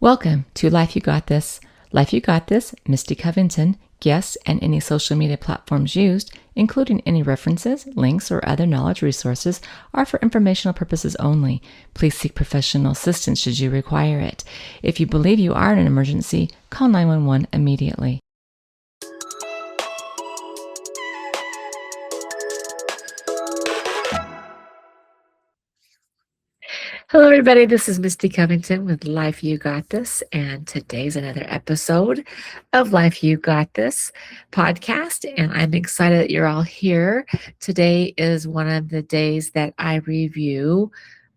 Welcome to Life You Got This. Life You Got This, Misty Covington, guests, and any social media platforms used, including any references, links, or other knowledge resources, are for informational purposes only. Please seek professional assistance should you require it. If you believe you are in an emergency, call 911 immediately. Hello, everybody. This is Misty Covington with Life You Got This, and today's another episode of Life You Got This podcast, and I'm excited that you're all here. Today is one of the days that I review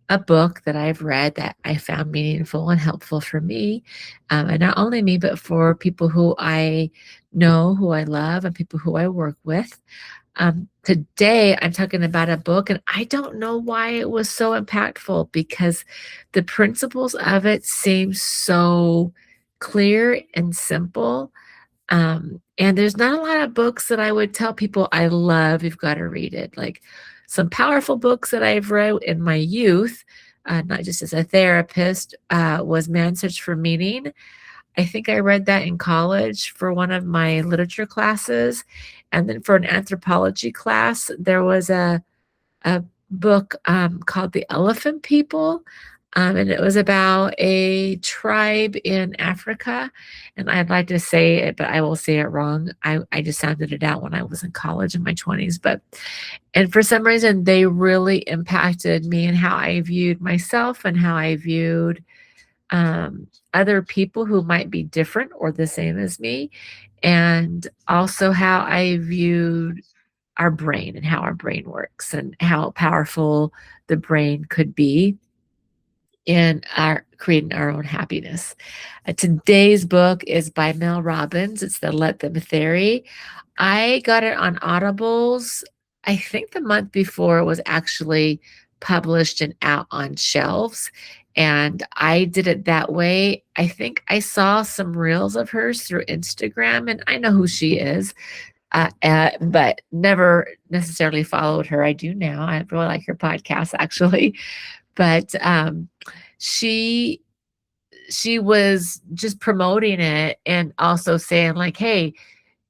a book that I've read that I found meaningful and helpful for me, and not only me, but for people who I know, who I love, and people who I work with. Today, I'm talking about a book, and I don't know why it was so impactful because the principles of it seem so clear and simple. And there's not a lot of books that I would tell people I love, you've got to read it. Like some powerful books that I've read in my youth, not just as a therapist, was Man's Search for Meaning. I think I read that in college for one of my literature classes. And then for an anthropology class, there was a book called The Elephant People. And it was about a tribe in Africa. And I'd like to say it, but I will say it wrong. I just sounded it out when I was in college in my 20s. And for some reason, they really impacted me and how I viewed myself and how I viewed other people who might be different or the same as me, and also how I viewed our brain and how our brain works and how powerful the brain could be in our creating our own happiness. Today's book is by Mel Robbins. It's the Let Them Theory. I got it on Audibles, I think the month before it was actually published and out on shelves. And I did it that way. I think I saw some reels of hers through Instagram, and I know who she is, but never necessarily followed her. I do now. I really like her podcast, actually. But she was just promoting it and also saying like, hey,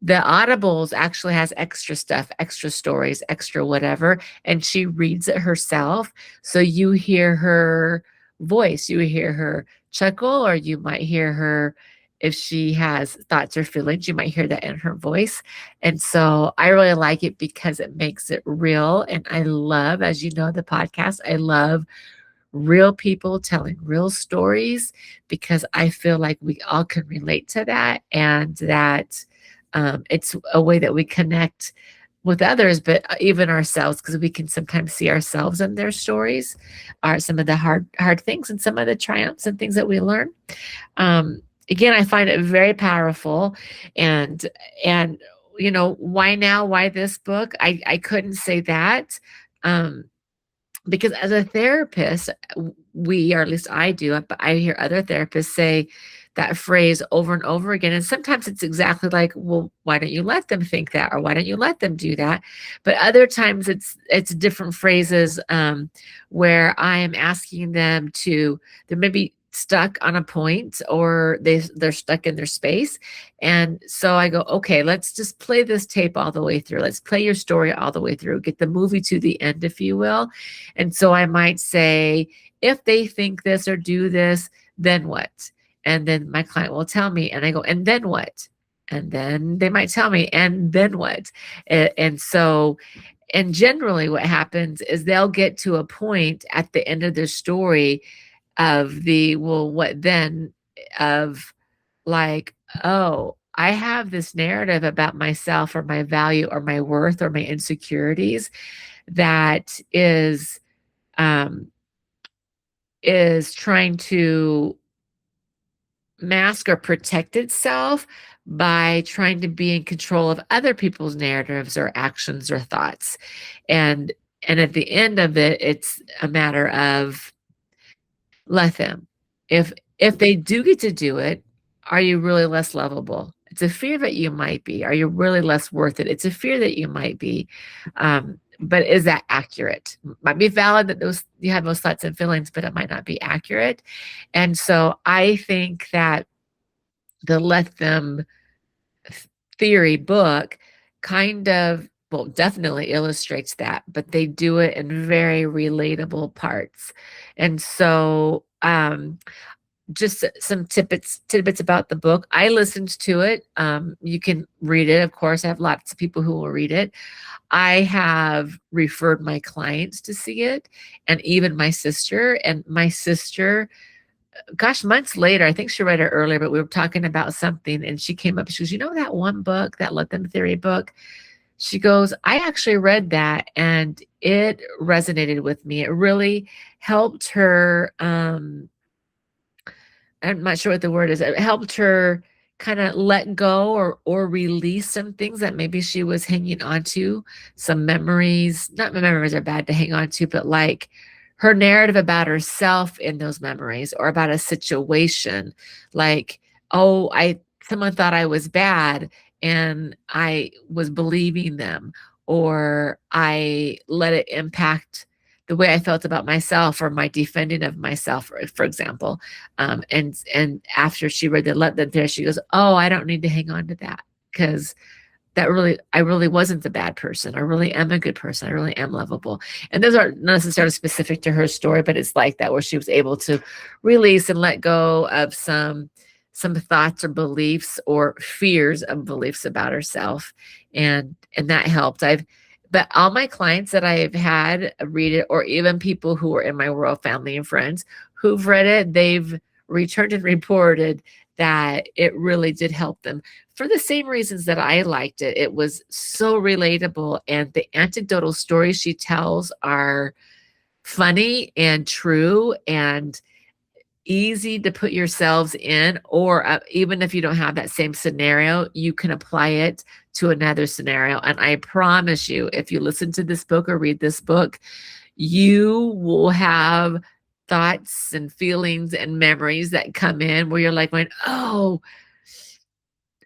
the Audibles actually has extra stuff, extra stories, extra whatever, and she reads it herself. So you hear her voice, you hear her chuckle, or you might hear her, if she has thoughts or feelings, you might hear that in her voice. And so I really like it because it makes it real. And I love, as you know, the podcast, I love real people telling real stories because I feel like we all can relate to that, and that it's a way that we connect with others, but even ourselves, because we can sometimes see ourselves in their stories, are some of the hard things and some of the triumphs and things that we learn. Again, I find it very powerful, and you know, why now? Why this book? I couldn't say that. Because as a therapist, we, or at least I do, but I hear other therapists say that phrase over and over again. And sometimes it's exactly like, well, why don't you let them think that? Or why don't you let them do that? But other times it's different phrases where I am asking them to, they're maybe stuck on a point, or they're stuck in their space. And so I go, okay, let's just play this tape all the way through. Let's play your story all the way through, get the movie to the end, if you will. And so I might say, if they think this or do this, then what? And then my client will tell me, and I go, and then what? And then they might tell me, and then what? And so, and generally what happens is they'll get to a point at the end of their story of the, well, what then? Of like, oh, I have this narrative about myself or my value or my worth or my insecurities that is trying to mask or protect itself by trying to be in control of other people's narratives or actions or thoughts. And at the end of it, it's a matter of, let them. If they do get to do it, are you really less lovable? It's a fear that you might be. Are you really less worth it? It's a fear that you might be. but is that accurate? Might be valid that those you have those thoughts and feelings, but it might not be accurate. And so I think that the Let Them theory book kind of, well, definitely illustrates that, but they do it in very relatable parts. And so just some tidbits about the book. I listened to it. You can read it, of course. I have lots of people who will read it. I have referred my clients to see it, and even my sister. And my sister, gosh, months later, I think she read it earlier, but we were talking about something, and she came up. She goes, "You know that one book, that Let Them Theory book?" She goes, "I actually read that, and it resonated with me. It really helped her." I'm not sure what the word is. It helped her kind of let go or release some things that maybe she was hanging on to, some memories. Not memories are bad to hang on to, but like her narrative about herself in those memories or about a situation. Like, oh, I someone thought I was bad and I was believing them, or I let it impact the way I felt about myself or my defending of myself, for example. And after she read the Let Them There, she goes, "Oh, I don't need to hang on to that because I really wasn't the bad person. I really am a good person. I really am lovable." And those aren't necessarily specific to her story, but it's like that where she was able to release and let go of some thoughts or beliefs or fears of beliefs about herself, and that helped. But all my clients that I've had read it, or even people who are in my world, family and friends who've read it, they've returned and reported that it really did help them for the same reasons that I liked it. It was so relatable, and the anecdotal stories she tells are funny and true and easy to put yourselves in, or even if you don't have that same scenario, you can apply it to another scenario. And I promise you, if you listen to this book or read this book, you will have thoughts and feelings and memories that come in where you're like going, "Oh,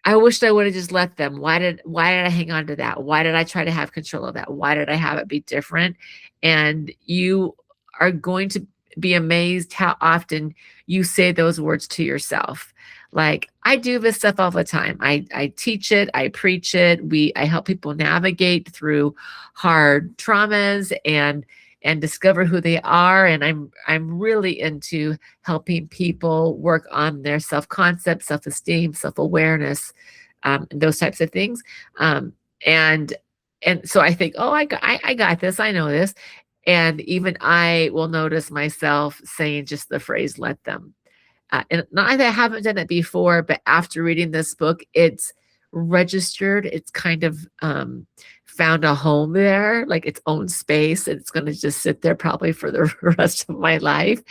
I wished I would have just let them. Why did I hang on to that? Why did I try to have control of that? Why did I have it be different?" And you are going to be amazed how often you say those words to yourself. Like, I do this stuff all the time. I teach it, I preach it. I help people navigate through hard traumas and discover who they are. And I'm really into helping people work on their self-concept, self-esteem, self-awareness, those types of things. Um, and and so I think, oh, I got this, I know this. And even I will notice myself saying just the phrase "let them." And not that I haven't done it before, but after reading this book, it's registered. It's kind of found a home there, like its own space. And it's going to just sit there probably for the rest of my life.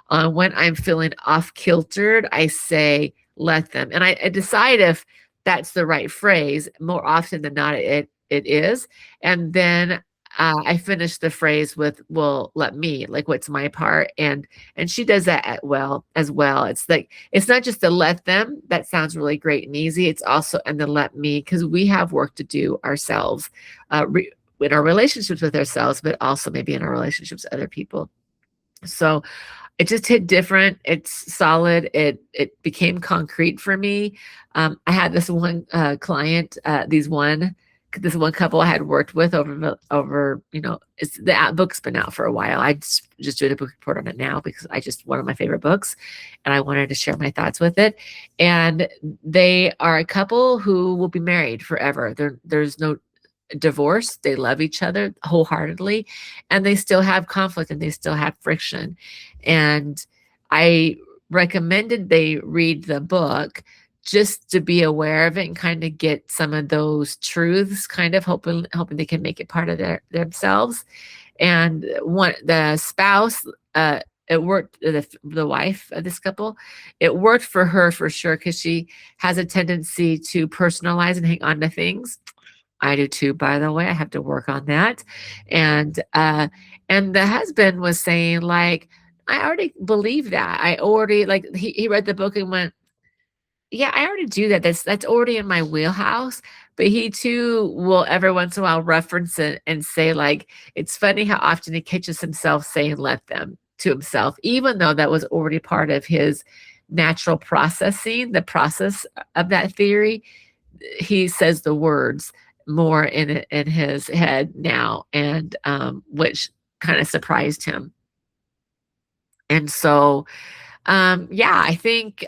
When I'm feeling off kiltered, I say "let them," and I decide if that's the right phrase. More often than not, it is, and then I finish the phrase with "well, let me," like what's my part, and she does that as well. It's like it's not just the "let them" that sounds really great and easy. It's also and the "let me," because we have work to do ourselves, in our relationships with ourselves, but also maybe in our relationships with other people. So it just hit different. It's solid. It became concrete for me. I had this one client, this one couple I had worked with over it's the book's been out for a while. I just doing a book report on it now because I just one of my favorite books, and I wanted to share my thoughts with it. And they are a couple who will be married forever. There's no divorce. They love each other wholeheartedly, and they still have conflict and they still have friction. And I recommended they read the book just to be aware of it and kind of get some of those truths, kind of hoping they can make it part of themselves. And the spouse, it worked. The wife of this couple, it worked for her for sure because she has a tendency to personalize and hang on to things. I do too, by the way. I have to work on that. And the husband was saying, like, I already believe that. I already like he read the book and went, "Yeah, I already do that. That's already in my wheelhouse." but he too will every once in a while reference it and say, like, it's funny how often he catches himself saying let them to himself, even though that was already part of his natural processing, the process of that theory. He says the words more in his head now, and which kind of surprised him. And so, yeah, I think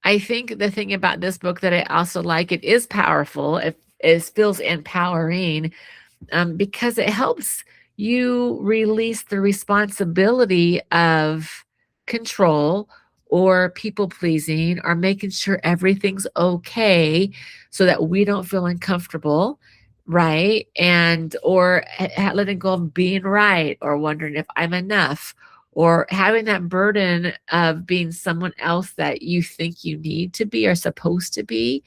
the thing about this book that I also like, it is powerful. It feels empowering, because it helps you release the responsibility of control or people pleasing or making sure everything's okay so that we don't feel uncomfortable, right? And or letting go of being right or wondering if I'm enough or having that burden of being someone else that you think you need to be or supposed to be.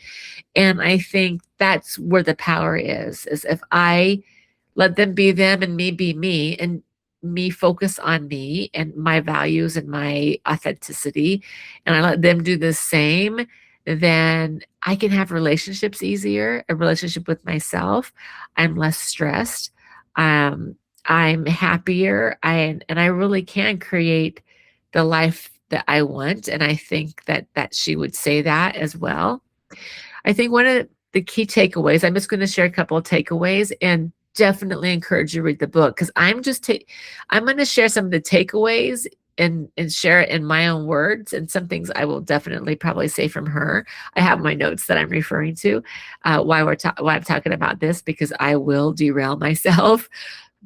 And I think that's where the power is if I let them be them and me be me, and me focus on me and my values and my authenticity, and I let them do the same, then I can have relationships easier, a relationship with myself. I'm less stressed. Um, I'm happier. And I really can create the life that I want. And I think that she would say that as well. I think one of the key takeaways, I'm just going to share a couple of takeaways and definitely encourage you to read the book because I'm going to share some of the takeaways and share it in my own words, and some things I will definitely probably say from her. I have my notes that I'm referring to why I'm talking about this, because I will derail myself.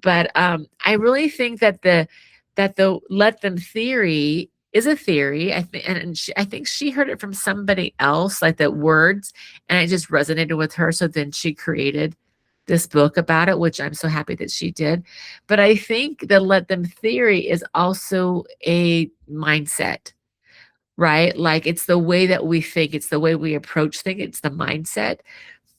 But I really think that the let them theory is a theory. I think, and I think she heard it from somebody else, like the words, and it just resonated with her. So then she created this book about it, which I'm so happy that she did. But I think the let them theory is also a mindset, right? Like it's the way that we think, it's the way we approach things, it's the mindset.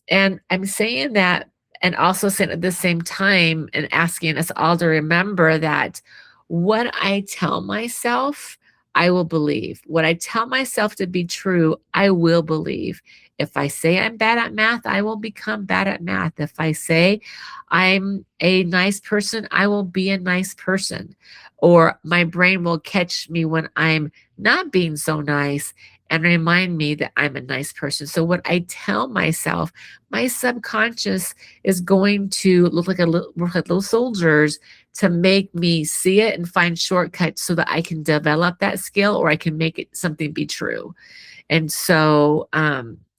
And I'm saying that, and also saying at the same time and asking us all to remember that what I tell myself, I will believe. What I tell myself to be true, I will believe. If I say I'm bad at math, I will become bad at math. If I say I'm a nice person, I will be a nice person. Or my brain will catch me when I'm not being so nice and remind me that I'm a nice person. So what I tell myself, my subconscious is going to look like little soldiers to make me see it and find shortcuts so that I can develop that skill or I can make it something be true. And so,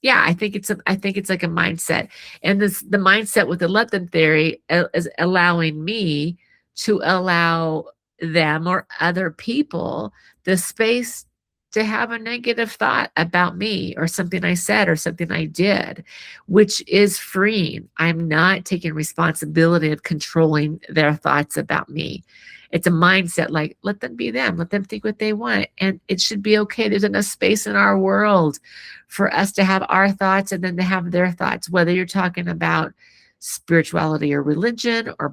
yeah, I think it's like a mindset, and the mindset with the let them theory is allowing me to allow them or other people the space to have a negative thought about me or something I said or something I did, which is freeing. I'm not taking responsibility of controlling their thoughts about me. It's a mindset like, let them be them, let them think what they want. And it should be okay. There's enough space in our world for us to have our thoughts and then to have their thoughts, whether you're talking about spirituality or religion or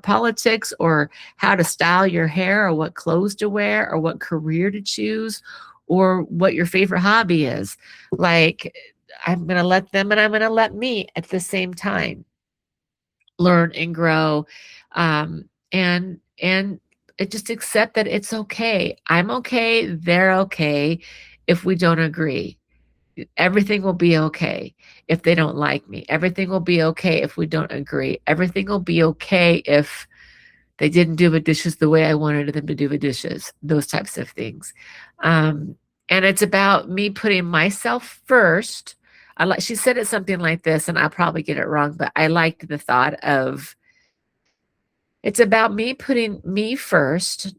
politics or how to style your hair or what clothes to wear or what career to choose or what your favorite hobby is. Like, I'm going to let them and I'm going to let me at the same time learn and grow, and just accept that it's okay. I'm okay, they're okay if we don't agree. Everything will be okay if they don't like me. Everything will be okay if we don't agree. Everything will be okay if they didn't do the dishes the way I wanted them to do the dishes, those types of things. Um, and it's about me putting myself first. She said it something like this, and I'll probably get it wrong, but I liked the thought of it's about me putting me first,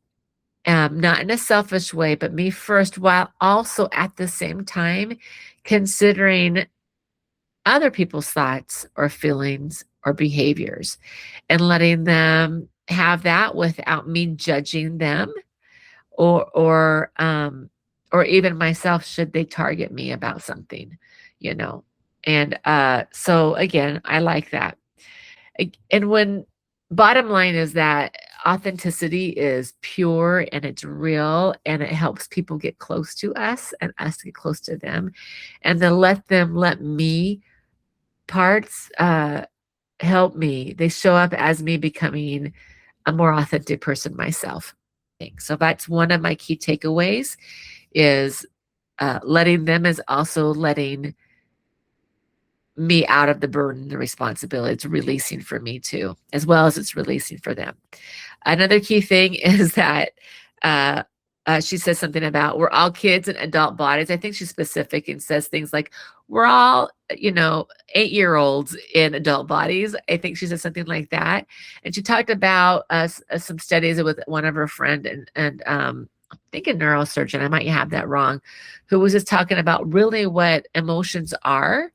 not in a selfish way, but me first, while also at the same time considering other people's thoughts or feelings or behaviors and letting them have that without me judging them or even myself should they target me about something, you know. And so again, I like that. And when bottom line is that authenticity is pure and it's real, and it helps people get close to us and us get close to them. And to let them let me parts help me. They show up as me becoming a more authentic person myself. So that's one of my key takeaways is letting them is also letting me out of the burden, the responsibility. It's releasing for me too, as well as it's releasing for them. Another key thing is that uh, she says something about we're all kids in adult bodies. I think she's specific and says things like we're all, 8-year-olds in adult bodies. I think she said something like that. And she talked about some studies with one of her friend and I think a neurosurgeon, I might have that wrong, who was just talking about really what emotions are,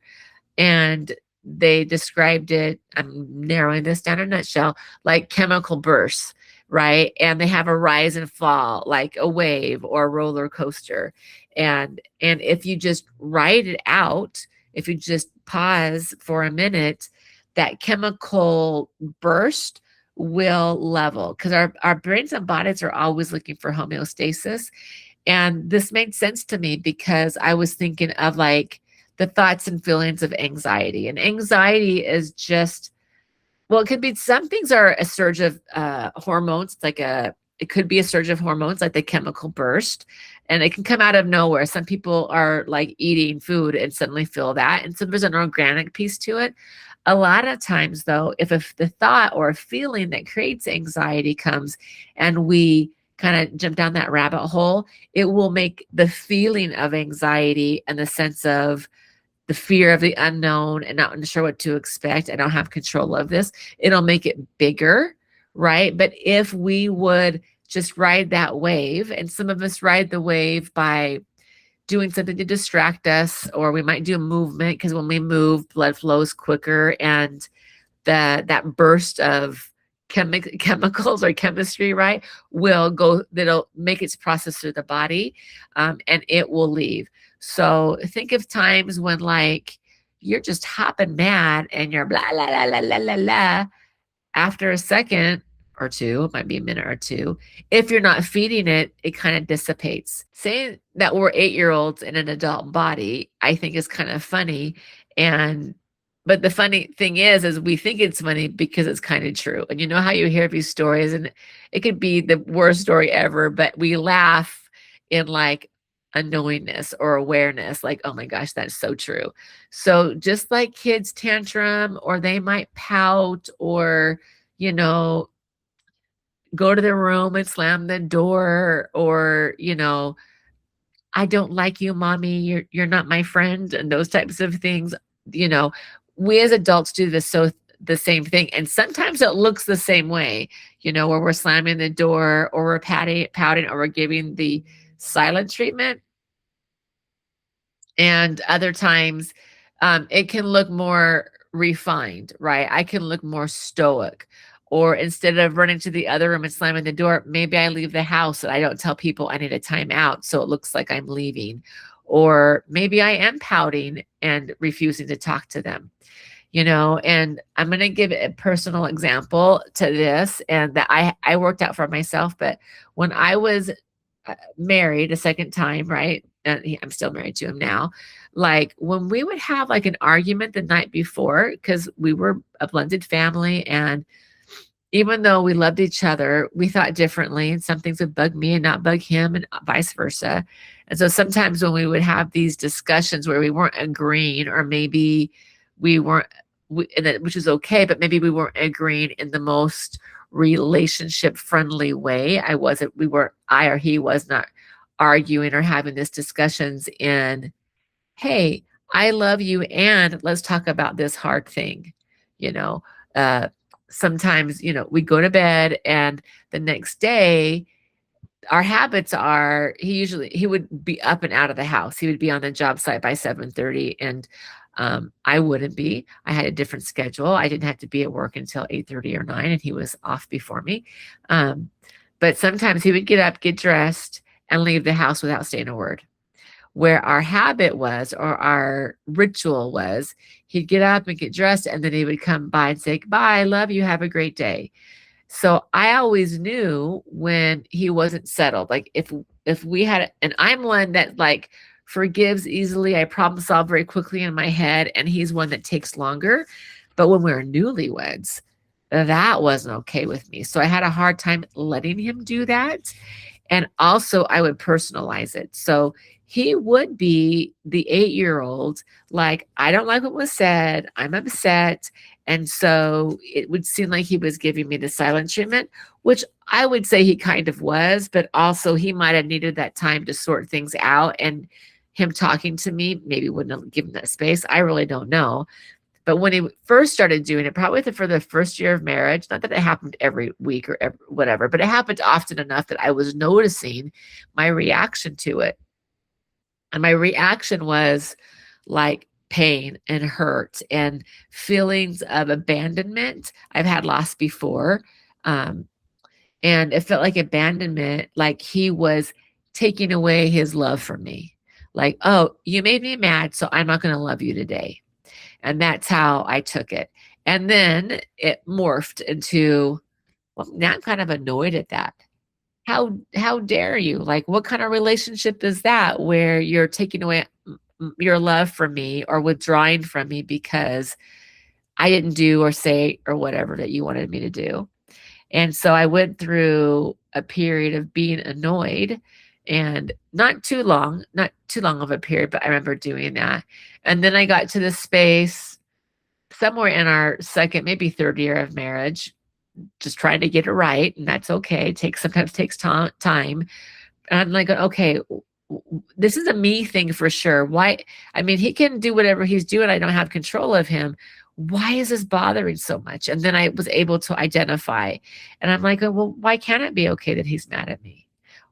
and they described it, I'm narrowing this down in a nutshell, like chemical bursts, right? And they have a rise and fall, like a wave or a roller coaster. And if you just write it out, if you just pause for a minute, that chemical burst will level, because our brains and bodies are always looking for homeostasis. And this made sense to me because I was thinking of like the thoughts and feelings of anxiety. And anxiety is just, well, it could be, some things are a surge of hormones, it could be a surge of hormones, like the chemical burst, and it can come out of nowhere. Some people are like eating food and suddenly feel that. And so there's an organic piece to it. A lot of times, though, if the thought or a feeling that creates anxiety comes and we kind of jump down that rabbit hole, it will make the feeling of anxiety and the sense of the fear of the unknown and not sure what to expect. I don't have control of this. It'll make it bigger, right? But if we would just ride that wave, and some of us ride the wave by doing something to distract us, or we might do a movement, because when we move, blood flows quicker, and that burst of chemicals or chemistry, right, will go, that'll make its process through the body, and it will leave. So think of times when like you're just hopping mad and you're blah, blah, blah, blah, blah, blah, blah. After a second or two, it might be a minute or two, if you're not feeding it, it kind of dissipates. Saying that we're 8-year-olds in an adult body, I think is kind of funny. And but the funny thing is we think it's funny because it's kind of true. And you know how you hear these stories and it could be the worst story ever, but we laugh in like unknowingness or awareness, like, oh my gosh, that's so true. So just like kids tantrum, or they might pout, or, you know, go to their room and slam the door, or, I don't like you, mommy, you're not my friend, and those types of things, you know, we as adults do this, so the same thing. And sometimes it looks the same way, where we're slamming the door, or we're pouting, or we're giving the silent treatment. And other times, it can look more refined, right? I can look more stoic. Or instead of running to the other room and slamming the door, maybe I leave the house and I don't tell people I need a timeout, so it looks like I'm leaving. Or maybe I am pouting and refusing to talk to them. And I'm going to give a personal example to this, and that I worked out for myself. But when I was married a second time, right? And I'm still married to him now. Like when we would have like an argument the night before, because we were a blended family, and even though we loved each other, we thought differently, and some things would bug me and not bug him, and vice versa. And so sometimes when we would have these discussions where we weren't agreeing, or maybe we weren't, which is okay, but maybe we weren't agreeing in the most relationship friendly way. I or he was not arguing or having these discussions in, hey, I love you, and let's talk about this hard thing. You know, uh, Sometimes, we go to bed, and the next day, our habits are, he would be up and out of the house. He would be on the job site by 7:30, and I wouldn't be. I had a different schedule. I didn't have to be at work until 8:30 or 9, and he was off before me. But sometimes he would get up, get dressed, and leave the house without saying a word. Where our habit was, or our ritual was, he'd get up and get dressed, and then he would come by and say, "Bye, love you, have a great day." So I always knew when he wasn't settled. Like if we had, and I'm one that like forgives easily. I problem solve very quickly in my head, and he's one that takes longer. But when we were newlyweds, that wasn't okay with me. So I had a hard time letting him do that. And also, I would personalize it. So he would be the 8-year-old, like, I don't like what was said. I'm upset. And so it would seem like he was giving me the silent treatment, which I would say he kind of was, but also he might have needed that time to sort things out. And him talking to me maybe wouldn't have given that space. I really don't know. But when he first started doing it, probably for the first year of marriage, not that it happened every week or whatever, but it happened often enough that I was noticing my reaction to it. And my reaction was like pain and hurt and feelings of abandonment. I've had loss before. Um, and it felt like abandonment, like he was taking away his love from me. Like, oh, you made me mad, so I'm not going to love you today. And that's how I took it. And then it morphed into, well, now I'm kind of annoyed at that. How dare you? Like, what kind of relationship is that where you're taking away your love from me or withdrawing from me because I didn't do or say or whatever that you wanted me to do? And so I went through a period of being annoyed, and not too long of a period, but I remember doing that. And then I got to this space somewhere in our second, maybe third year of marriage, just trying to get it right. And that's okay. Sometimes takes time. And I'm like, okay, this is a me thing for sure. Why? I mean, he can do whatever he's doing. I don't have control of him. Why is this bothering so much? And then I was able to identify, and I'm like, oh, well, why can't it be okay that he's mad at me?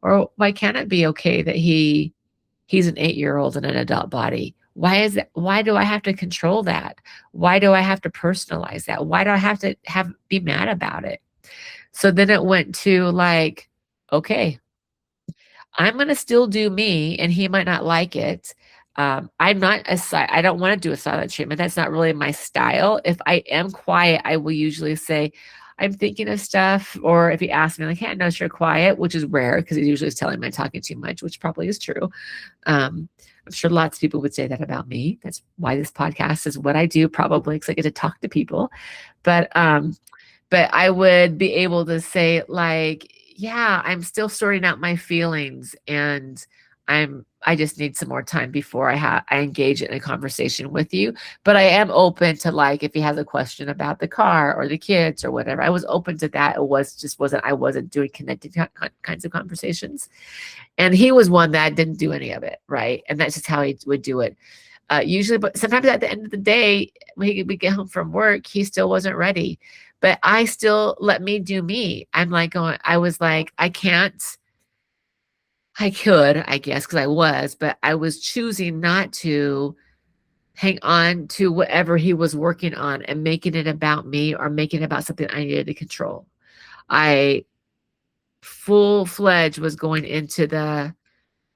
Or why can't it be okay that he's an 8-year-old in an adult body? Why is that? Why do I have to control that? Why do I have to personalize that? Why do I have to be mad about it? So then it went to like, okay, I'm going to still do me, and he might not like it. I'm not I don't want to do a silent treatment. That's not really my style. If I am quiet, I will usually say, I'm thinking of stuff. Or if he asks me, like, hey, I notice you're quiet, which is rare because he usually is telling me I'm talking too much, which probably is true. I'm sure lots of people would say that about me. That's why this podcast is what I do, probably because I get to talk to people. But I would be able to say, like, yeah, I'm still sorting out my feelings, and I just need some more time before I engage in a conversation with you. But I am open to, like, if he has a question about the car or the kids or whatever, I was open to that. I wasn't doing connected kinds of conversations. And he was one that didn't do any of it, right? And that's just how he would do it. Usually, but sometimes at the end of the day, when we get home from work, he still wasn't ready. But I still let me do me. I was like, I can't. I could, I guess, because I was, but I was choosing not to hang on to whatever he was working on and making it about me or making it about something I needed to control. I full-fledged was going into I'm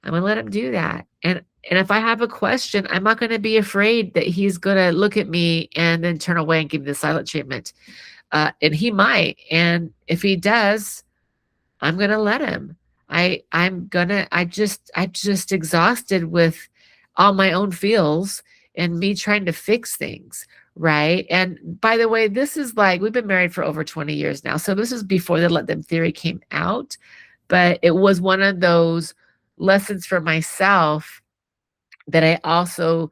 gonna let him do that. And if I have a question, I'm not gonna be afraid that he's gonna look at me and then turn away and give me the silent treatment. And he might. And if he does, I'm gonna let him. I'm just exhausted with all my own feels and me trying to fix things, right? And by the way, this is like, we've been married for over 20 years now. So this is before the let them theory came out, but it was one of those lessons for myself that I also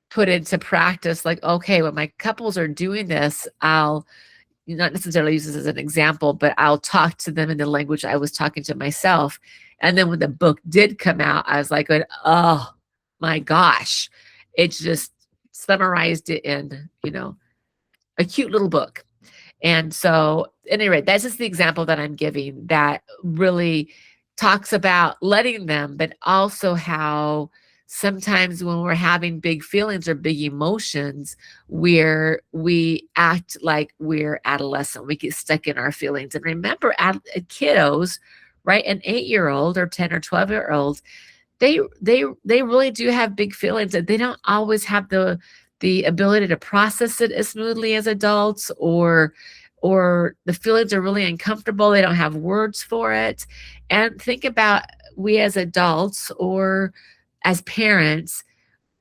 put into practice. Like, okay, when my couples are doing this, I'll not necessarily use this as an example, but I'll talk to them in the language I was talking to myself. And then when the book did come out, I was like, oh my gosh, it just summarized it in, a cute little book. And so, at any rate, that's just the example that I'm giving that really talks about letting them, but also how sometimes when we're having big feelings or big emotions, we act like we're adolescent. We get stuck in our feelings. And remember, kiddos, right? An 8-year-old or 10 or 12-year-old, they really do have big feelings, and they don't always have the ability to process it as smoothly as adults, or or the feelings are really uncomfortable. They don't have words for it. And think about, we as adults or as parents,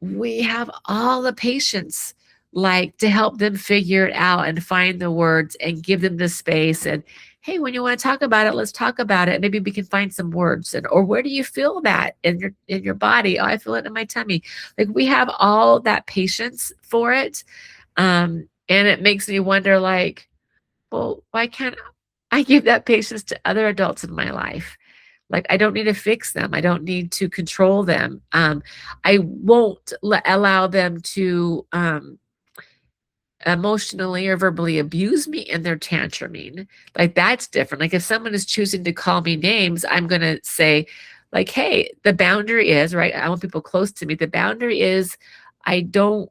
we have all the patience, like, to help them figure it out and find the words and give them the space. And hey, when you want to talk about it, let's talk about it. Maybe we can find some words. And or where do you feel that in your body? Oh, I feel it in my tummy. Like, we have all that patience for it. And it makes me wonder, like, well, why can't I give that patience to other adults in my life? Like, I don't need to fix them. I don't need to control them. I won't allow them to emotionally or verbally abuse me in their tantruming. Like, that's different. Like, if someone is choosing to call me names, I'm going to say, like, hey, the boundary is, right? I want people close to me. The boundary is, I don't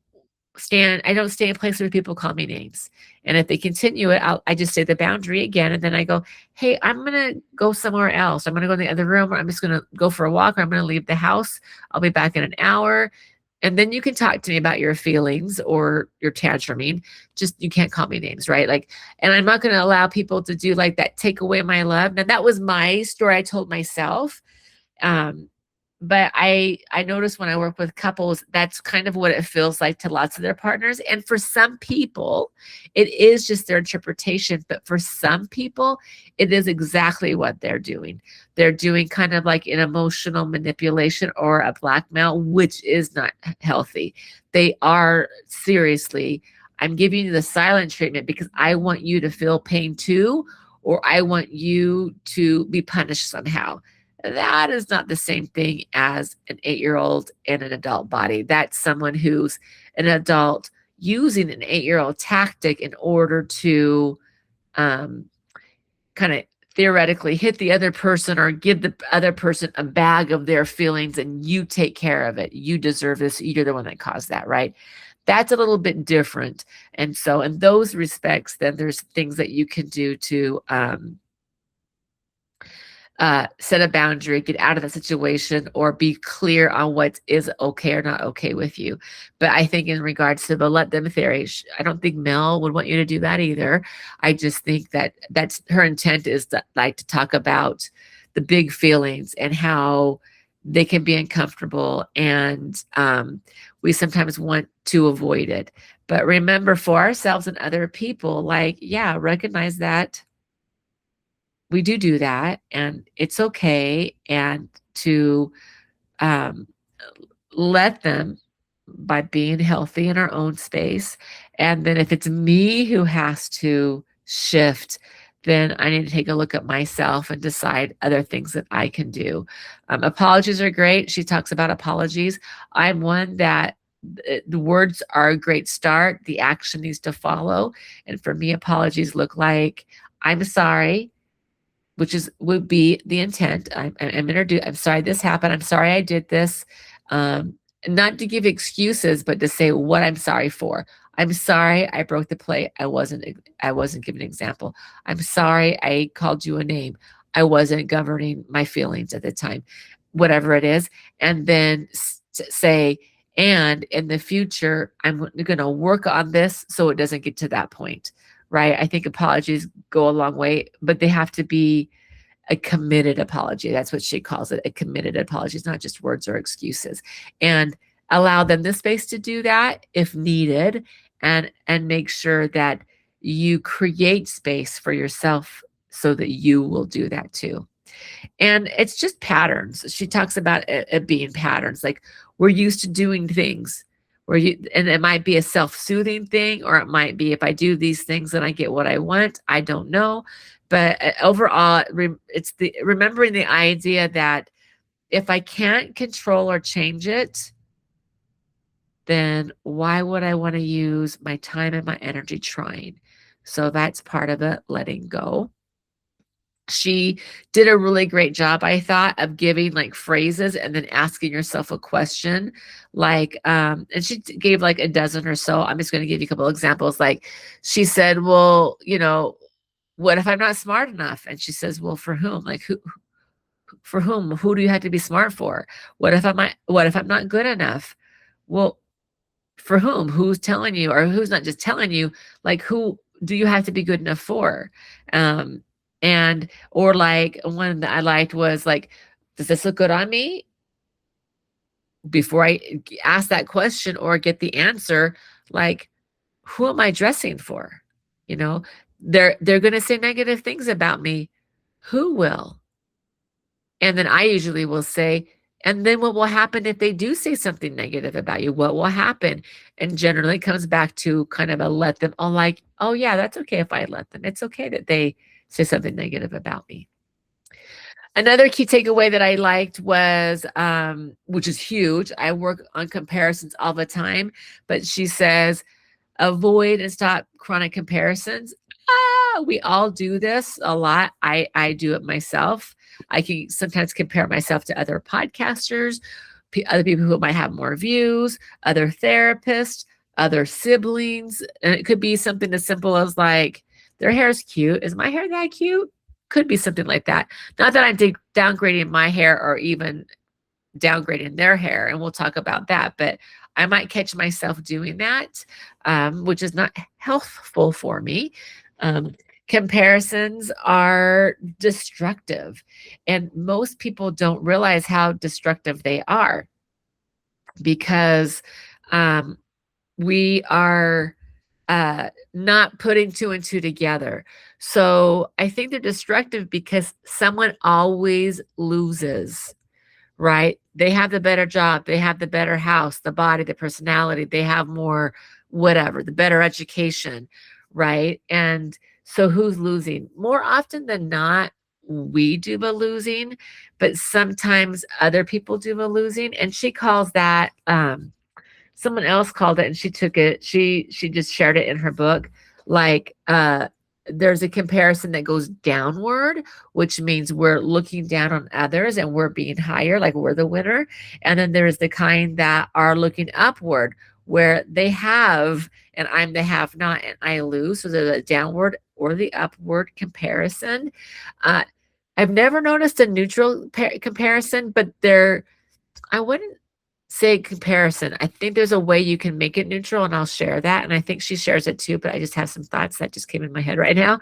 I don't stay in places where people call me names. And if they continue it, I just say the boundary again. And then I go, hey, I'm going to go somewhere else. I'm going to go in the other room, or I'm just going to go for a walk, or I'm going to leave the house. I'll be back in an hour. And then you can talk to me about your feelings or your tantruming. Just, you can't call me names, right? Like, and I'm not going to allow people to do like that, take away my love. Now, that was my story I told myself. Um, but I notice when I work with couples, that's kind of what it feels like to lots of their partners. And for some people, it is just their interpretation. But for some people, it is exactly what they're doing. They're doing kind of like an emotional manipulation or a blackmail, which is not healthy. They are seriously, I'm giving you the silent treatment because I want you to feel pain too, or I want you to be punished somehow. That is not the same thing as an 8-year-old in an adult body. That's someone who's an adult using an 8-year-old tactic in order to kind of theoretically hit the other person or give the other person a bag of their feelings, and you take care of it. You deserve this. You're the one that caused that, right? That's a little bit different. And so in those respects, then there's things that you can do to set a boundary, get out of that situation, or be clear on what is okay or not okay with you. But I think in regards to the let them theory, I don't think Mel would want you to do that either. I just think that that's her intent, is to, like, to talk about the big feelings and how they can be uncomfortable, and we sometimes want to avoid it. But remember, for ourselves and other people, like, yeah, recognize that we do that, and it's okay, and to um, let them, by being healthy in our own space. And then if it's me who has to shift, then I need to take a look at myself and decide other things that I can do. Apologies are great. She talks about apologies. I'm one that the words are a great start. The action needs to follow. And for me, apologies look like, I'm sorry, which would be the intent. I'm sorry this happened. I'm sorry I did this. Not to give excuses, but to say what I'm sorry for. I'm sorry I broke the plate. I wasn't giving an example. I'm sorry I called you a name. I wasn't governing my feelings at the time. Whatever it is. And then say, and in the future, I'm going to work on this so it doesn't get to that point. Right? I think apologies go a long way, but they have to be a committed apology. That's what she calls it, a committed apology. It's not just words or excuses. And allow them the space to do that if needed, and make sure that you create space for yourself so that you will do that too. And it's just patterns. She talks about it being patterns. Like, we're used to doing things and it might be a self-soothing thing, or it might be, if I do these things, then I get what I want. I don't know. But overall, it's remembering the idea that if I can't control or change it, then why would I want to use my time and my energy trying? So that's part of it, letting go. She did a really great job, I thought, of giving like phrases and then asking yourself a question. Like, and she gave like a dozen or so. I'm just going to give you a couple examples. Like, she said, well, what if I'm not smart enough? And she says, well, for whom? Like, for whom? Who do you have to be smart for? What if I'm not good enough? Well, for whom? Who's telling you, or who's not just telling you, like, who do you have to be good enough for? Um, and, or like one that I liked was like, does this look good on me? Before I ask that question or get the answer, like, who am I dressing for? You know, they're going to say negative things about me. Who will? And then I usually will say, and then what will happen if they do say something negative about you? What will happen? And generally it comes back to kind of a let them, oh, like, oh, yeah, that's okay if I let them. It's okay that they say something negative about me. Another key takeaway that I liked was, which is huge. I work on comparisons all the time, but she says, avoid and stop chronic comparisons. We all do this a lot. I do it myself. I can sometimes compare myself to other podcasters, other people who might have more views, other therapists, other siblings. And it could be something as simple as like, their hair is cute. Is my hair that cute? Could be something like that. Not that I'm downgrading my hair or even downgrading their hair, and we'll talk about that, but I might catch myself doing that, which is not healthful for me. Comparisons are destructive, and most people don't realize how destructive they are because we are not putting two and two together. So I think they're destructive because someone always loses, right? They have the better job, they have the better house, the body, the personality, they have more whatever, the better education, right? And so who's losing? More often than not, we do the losing, but sometimes other people do the losing. And she calls that someone else called it, and she took it, she just shared it in her book, like there's a comparison that goes downward, which means we're looking down on others and we're being higher, like we're the winner. And then there's the kind that are looking upward, where they have and I'm the have not and I lose. So there's a downward or the upward comparison. uh, I've never noticed a neutral comparison, but I wouldn't say comparison. I think there's a way you can make it neutral, and I'll share that. And I think she shares it too, but I just have some thoughts that just came in my head right now.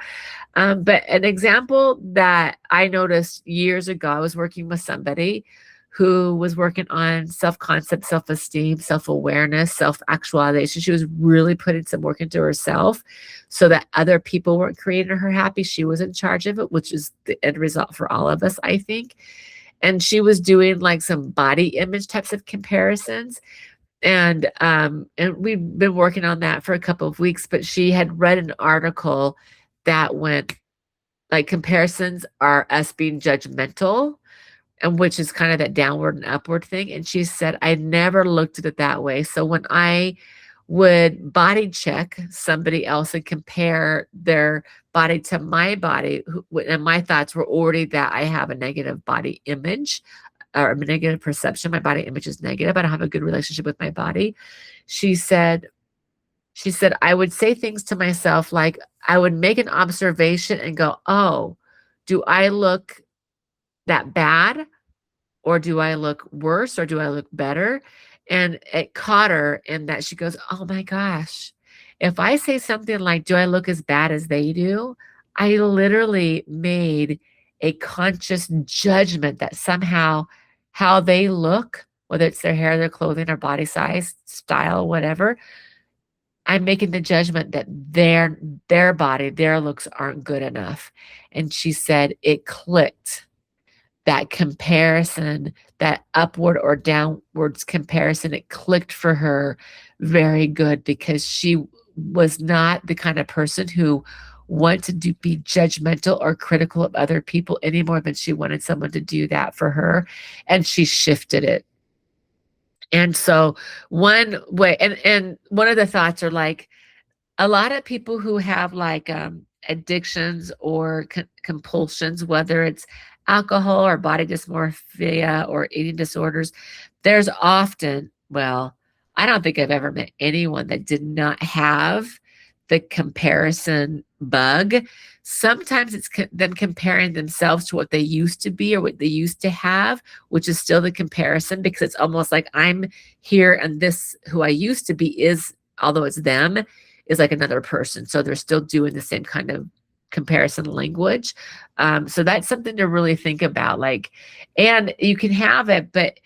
But an example that I noticed years ago, I was working with somebody who was working on self-concept, self-esteem, self-awareness, self-actualization. She was really putting some work into herself so that other people weren't creating her happy. She was in charge of it, which is the end result for all of us, I think. And she was doing like some body image types of comparisons. And we've been working on that for a couple of weeks, but she had read an article that went like comparisons are us being judgmental, and which is kind of that downward and upward thing. And she said, I never looked at it that way. So when I would body check somebody else and compare their body to my body, and my thoughts were already that I have a negative body image or a negative perception. My body image is negative. I don't have a good relationship with my body. She said, I would say things to myself like I would make an observation and go, oh, do I look that bad? Or do I look worse or do I look better? And it caught her in that she goes, oh my gosh, if I say something like, do I look as bad as they do? I literally made a conscious judgment that somehow how they look, whether it's their hair, their clothing, or body size, style, whatever, I'm making the judgment that their body, their looks aren't good enough. And she said it clicked, that comparison, that upward or downwards comparison, it clicked for her very good because she was not the kind of person who wanted to be judgmental or critical of other people any more than she wanted someone to do that for her. And she shifted it. And so one way, and one of the thoughts are like, a lot of people who have like addictions or compulsions, whether it's alcohol or body dysmorphia or eating disorders, there's often, well, I don't think I've ever met anyone that did not have the comparison bug. Sometimes it's them comparing themselves to what they used to be or what they used to have, which is still the comparison, because it's almost like I'm here and this who I used to be is, although it's them, is like another person. So they're still doing the same kind of comparison language. So that's something to really think about. Like, and you can have it, but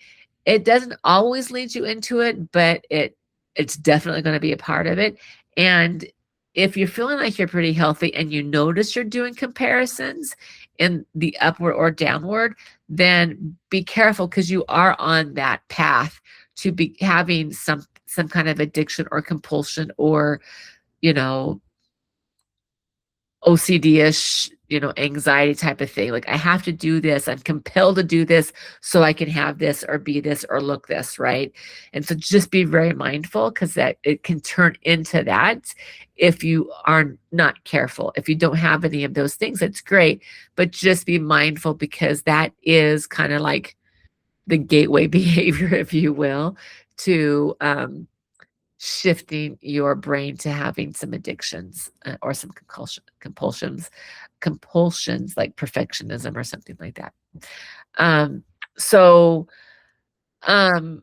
it doesn't always lead you into it, but it's definitely going to be a part of it. And if you're feeling like you're pretty healthy and you notice you're doing comparisons in the upward or downward, then be careful, because you are on that path to be having some kind of addiction or compulsion, or, you know, OCD-ish, anxiety type of thing. Like, I have to do this. I'm compelled to do this so I can have this or be this or look this, right? And so just be very mindful, because that it can turn into that if you are not careful. If you don't have any of those things, it's great, but just be mindful, because that is kind of like the gateway behavior, if you will, to shifting your brain to having some addictions, or some compulsions like perfectionism or something like that. Um, so um,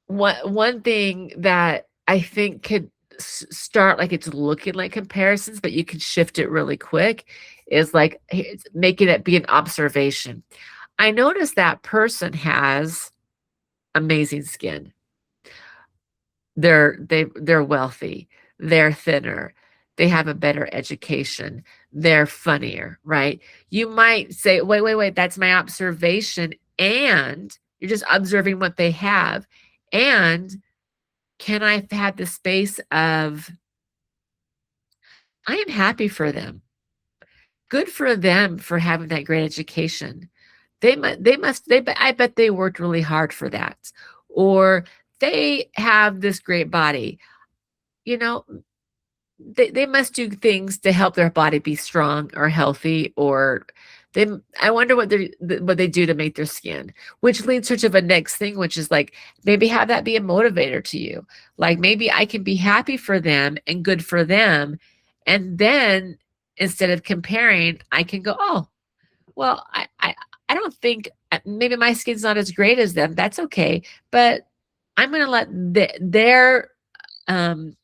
one thing that I think could start, like, it's looking like comparisons, but you can shift it really quick, is like, making it be an observation. I noticed that person has amazing skin. They're wealthy, they're thinner, they have a better education, they're funnier, right? You might say, "Wait, wait, wait, that's my observation," and you're just observing what they have, and can I have the space of, I am happy for them. Good for them for having that great education. I bet they worked really hard for that. Or they have this great body. You know, they must do things to help their body be strong or healthy, or they I wonder what they do to make their skin, which leads sort of a next thing, which is like, maybe have that be a motivator to you. Like, maybe I can be happy for them and good for them, and then instead of comparing, I can go, oh, well, I don't think, maybe my skin's not as great as them. That's okay, but I'm going to let um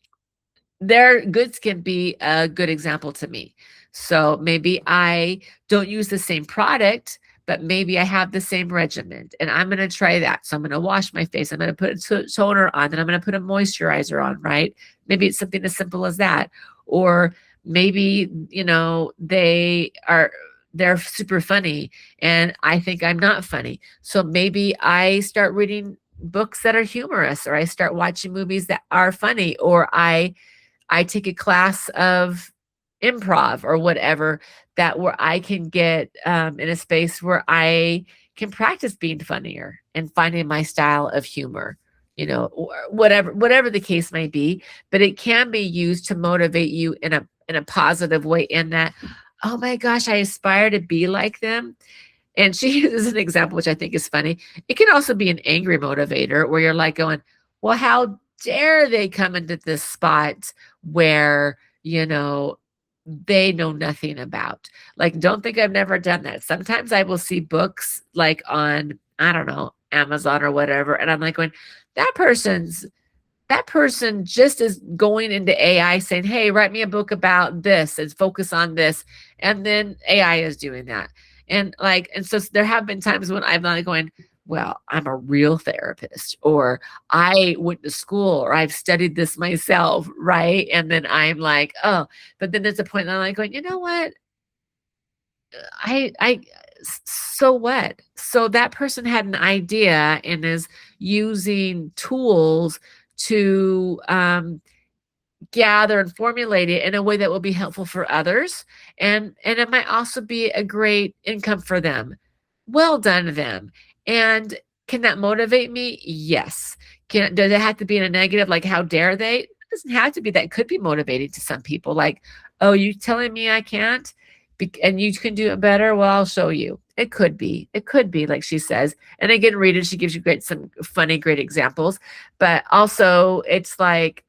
their good skin be a good example to me. So maybe I don't use the same product, but maybe I have the same regimen, and I'm going to try that. So I'm going to wash my face. I'm going to put a toner on, and I'm going to put a moisturizer on, right? Maybe it's something as simple as that. Or maybe, they're super funny and I think I'm not funny. So maybe I start reading books that are humorous, or I start watching movies that are funny, or I take a class of improv or whatever, that where I can get in a space where I can practice being funnier and finding my style of humor, or whatever the case may be. But it can be used to motivate you in a positive way, in that, oh my gosh, I aspire to be like them. And she uses an example, which I think is funny. It can also be an angry motivator, where you're like going, well, how dare they come into this spot where, they know nothing about. Like, don't think I've never done that. Sometimes I will see books like on, I don't know, Amazon or whatever, and I'm like going, that person just is going into AI saying, hey, write me a book about this and focus on this. And then AI is doing that. And so there have been times when I'm not going, well, I'm a real therapist, or I went to school, or I've studied this myself, right? And then I'm like, oh, but then there's a point that I'm like going, you know what? I so what? So that person had an idea and is using tools to gather and formulate it in a way that will be helpful for others, and it might also be a great income for them. Well done to them. And can that motivate me? Yes. Does it have to be in a negative, like, how dare they? It doesn't have to be. That could be motivating to some people, like, oh, you telling me I can't, and you can do it better? Well, I'll show you. It could be. It could be, like she says. And again, read it. She gives you some funny, great examples. But also, it's like,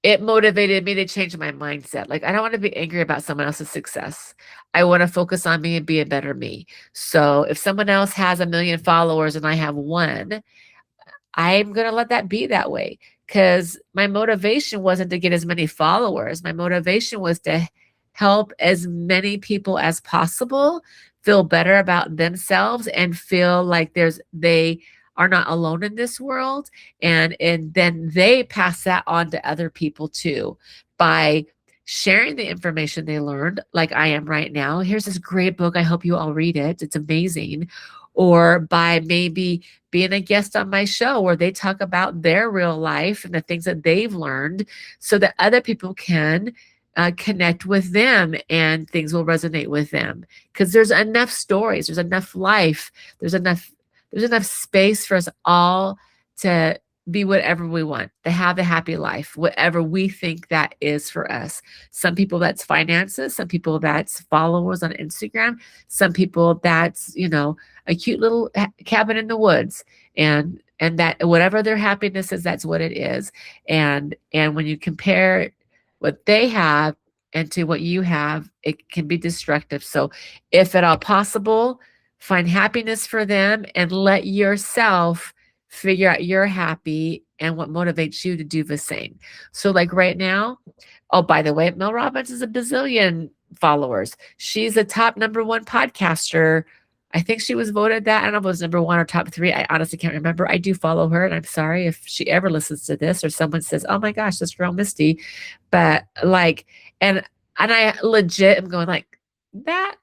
it motivated me to change my mindset. Like, I don't want to be angry about someone else's success. I want to focus on me and be a better me. So if someone else has 1 million followers and I have one, I'm going to let that be that way, because my motivation wasn't to get as many followers. My motivation was to help as many people as possible feel better about themselves and feel like they are not alone in this world, and then they pass that on to other people too by sharing the information they learned, like I am right now. Here's this great book. I hope you all read it. It's amazing. Or by maybe being a guest on my show where they talk about their real life and the things that they've learned so that other people can connect with them and things will resonate with them. Because there's enough stories, there's enough life, there's enough space for us all to be whatever we want, to have a happy life, whatever we think that is for us. Some people that's finances, some people that's followers on Instagram, some people that's, a cute little cabin in the woods, and that whatever their happiness is, that's what it is. And when you compare what they have and to what you have, it can be destructive. So if at all possible, find happiness for them and let yourself figure out you're happy and what motivates you to do the same. So like right now, oh, by the way, Mel Robbins is a bazillion followers. She's a top #1 podcaster. I think she was voted that. I don't know if it was #1 or top 3. I honestly can't remember. I do follow her, and I'm sorry if she ever listens to this or someone says, "Oh my gosh, this girl Misty." But like, and I legit am going like, that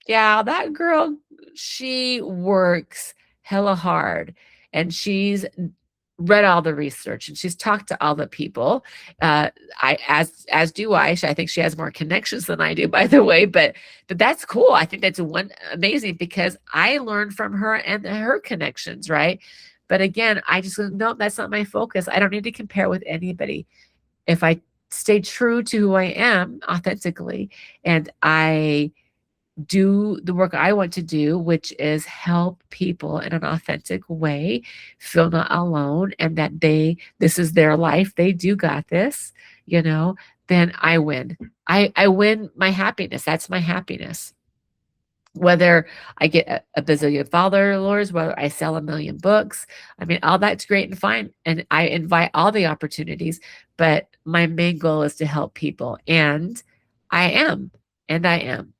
yeah, that girl, she works hella hard, and she's read all the research and she's talked to all the people. I as do I. I think she has more connections than I do, by the way. But that's cool. I think that's one amazing because I learned from her and her connections, right? But again, I just no, that's not my focus. I don't need to compare with anybody. If I stay true to who I am authentically, and I do the work I want to do, which is help people in an authentic way feel not alone and that this is their life. They do got this, then I win. I win my happiness. That's my happiness. Whether I get a bazillion followers, whether I sell a million books, I mean, all that's great and fine. And I invite all the opportunities, but my main goal is to help people. And I am, and I am.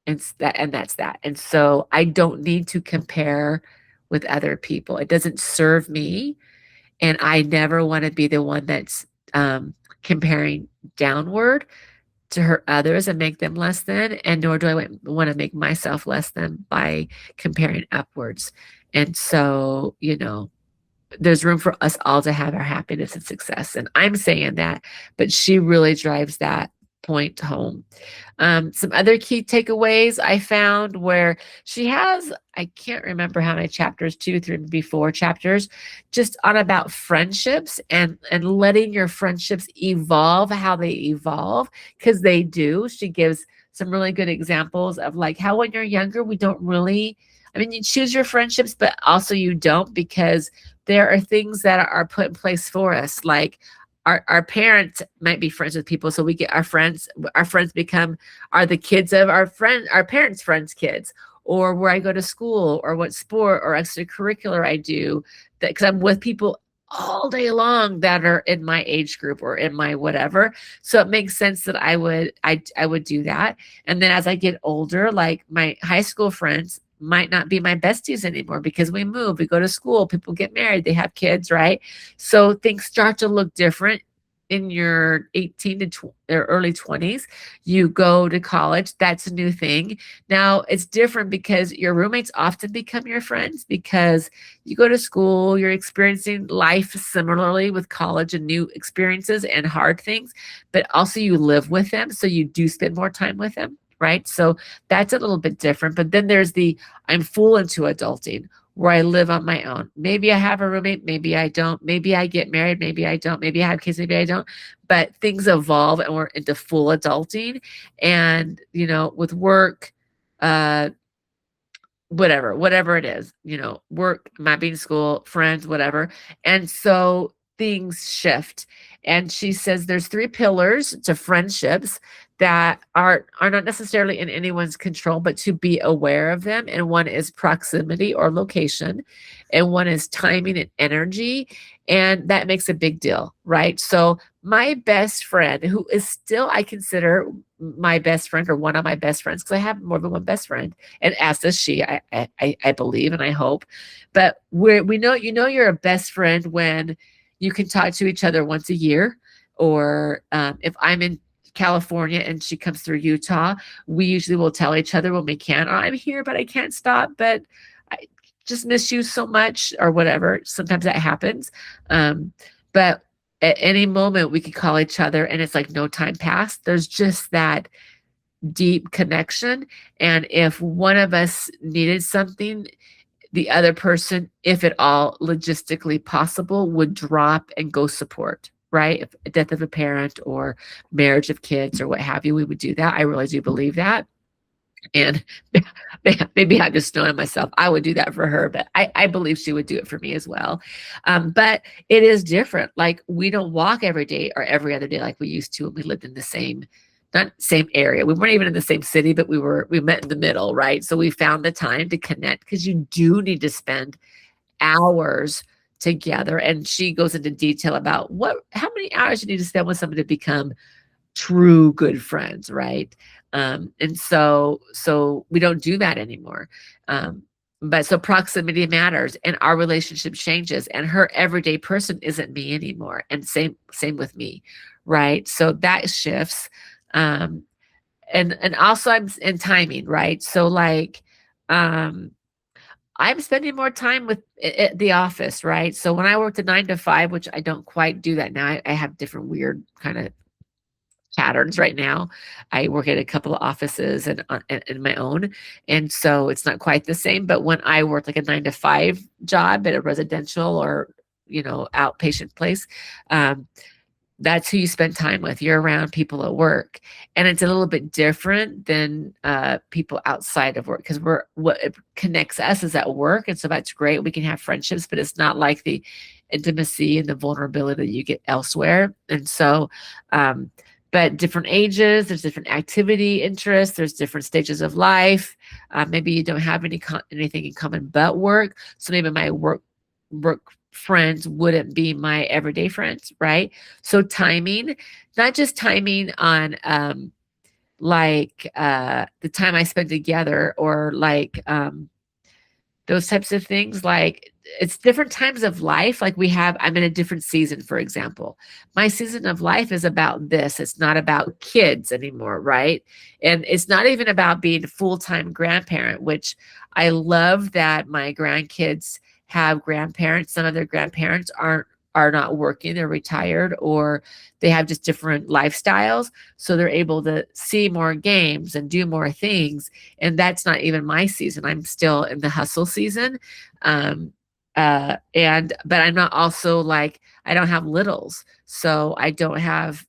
And that's that. And so I don't need to compare with other people. It doesn't serve me. And I never want to be the one that's comparing downward to hurt others and make them less than. And nor do I want to make myself less than by comparing upwards. And so, there's room for us all to have our happiness and success. And I'm saying that, but she really drives that point home. Some other key takeaways I found where she has, I can't remember how many chapters, 2, 3, maybe 4 chapters, just on about friendships and letting your friendships evolve how they evolve, because they do. She gives some really good examples of like how when you're younger, we don't really, I mean, you choose your friendships, but also you don't, because there are things that are put in place for us. Like our parents might be friends with people, so we get our friends are the kids of our parents' friends' kids, or where I go to school, or what sport or extracurricular I do, that because I'm with people all day long that are in my age group or in my whatever. So it makes sense that I would do that. And then as I get older, like my high school friends might not be my besties anymore because we move, we go to school, people get married, they have kids, right? So things start to look different in your 18 to or early 20s. You go to college, that's a new thing. Now it's different because your roommates often become your friends because you go to school, you're experiencing life similarly with college and new experiences and hard things, but also you live with them, so you do spend more time with them. Right. So that's a little bit different. But then there's I'm full into adulting where I live on my own. Maybe I have a roommate, maybe I don't. Maybe I get married, maybe I don't. Maybe I have kids, maybe I don't. But things evolve and we're into full adulting. And, with work, whatever it is, work, might be in school, friends, whatever. And so things shift. And she says there's three pillars to friendships that are not necessarily in anyone's control, but to be aware of them. And one is proximity or location, and one is timing and energy. And that makes a big deal, right? So my best friend, who is still, I consider my best friend or one of my best friends, because I have more than one best friend, and as does she, I believe and I hope. But we know, you're a best friend when you can talk to each other once a year, or if I'm in California and she comes through Utah, we usually will tell each other when we can, oh, I'm here, but I can't stop. But I just miss you so much, or whatever. Sometimes that happens. But at any moment, we could call each other and it's like no time passed. There's just that deep connection. And if one of us needed something, the other person, if at all logistically possible, would drop and go support, right? If a death of a parent or marriage of kids or what have you, we would do that. I really do believe that. And maybe I'm just knowing myself. I would do that for her, but I believe she would do it for me as well. But it is different. Like, we don't walk every day or every other day like we used to when we lived in the same, not same area. We weren't even in the same city, but we met in the middle, right? So we found the time to connect, because you do need to spend hours together. And she goes into detail about how many hours you need to spend with someone to become true good friends, right? And so we don't do that anymore. But so proximity matters, and our relationship changes, and her everyday person isn't me anymore. And same with me, right? So that shifts. Um, and also I'm in timing, right? So like, I'm spending more time at the office, right? So when I worked a 9 to 5, which I don't quite do that now, I have different weird kind of patterns right now. I work at a couple of offices and my own, and so it's not quite the same. But when I worked like a 9 to 5 job at a residential or outpatient place, um, that's who you spend time with. You're around people at work, and it's a little bit different than people outside of work, because what connects us is at work, and so that's great. We can have friendships, but it's not like the intimacy and the vulnerability that you get elsewhere. And so, but different ages, there's different activity interests, there's different stages of life. Maybe you don't have anything in common but work. So maybe my work friends wouldn't be my everyday friends, right? So timing, not just timing on the time I spend together, or like those types of things. Like, it's different times of life. Like, I'm in a different season, for example. My season of life is about this. It's not about kids anymore, right? And it's not even about being a full-time grandparent, which I love that my grandkids have grandparents. Some of their grandparents are not working, they're retired, or they have just different lifestyles. So they're able to see more games and do more things. And that's not even my season. I'm still in the hustle season. But I'm not also like, I don't have littles. So I don't have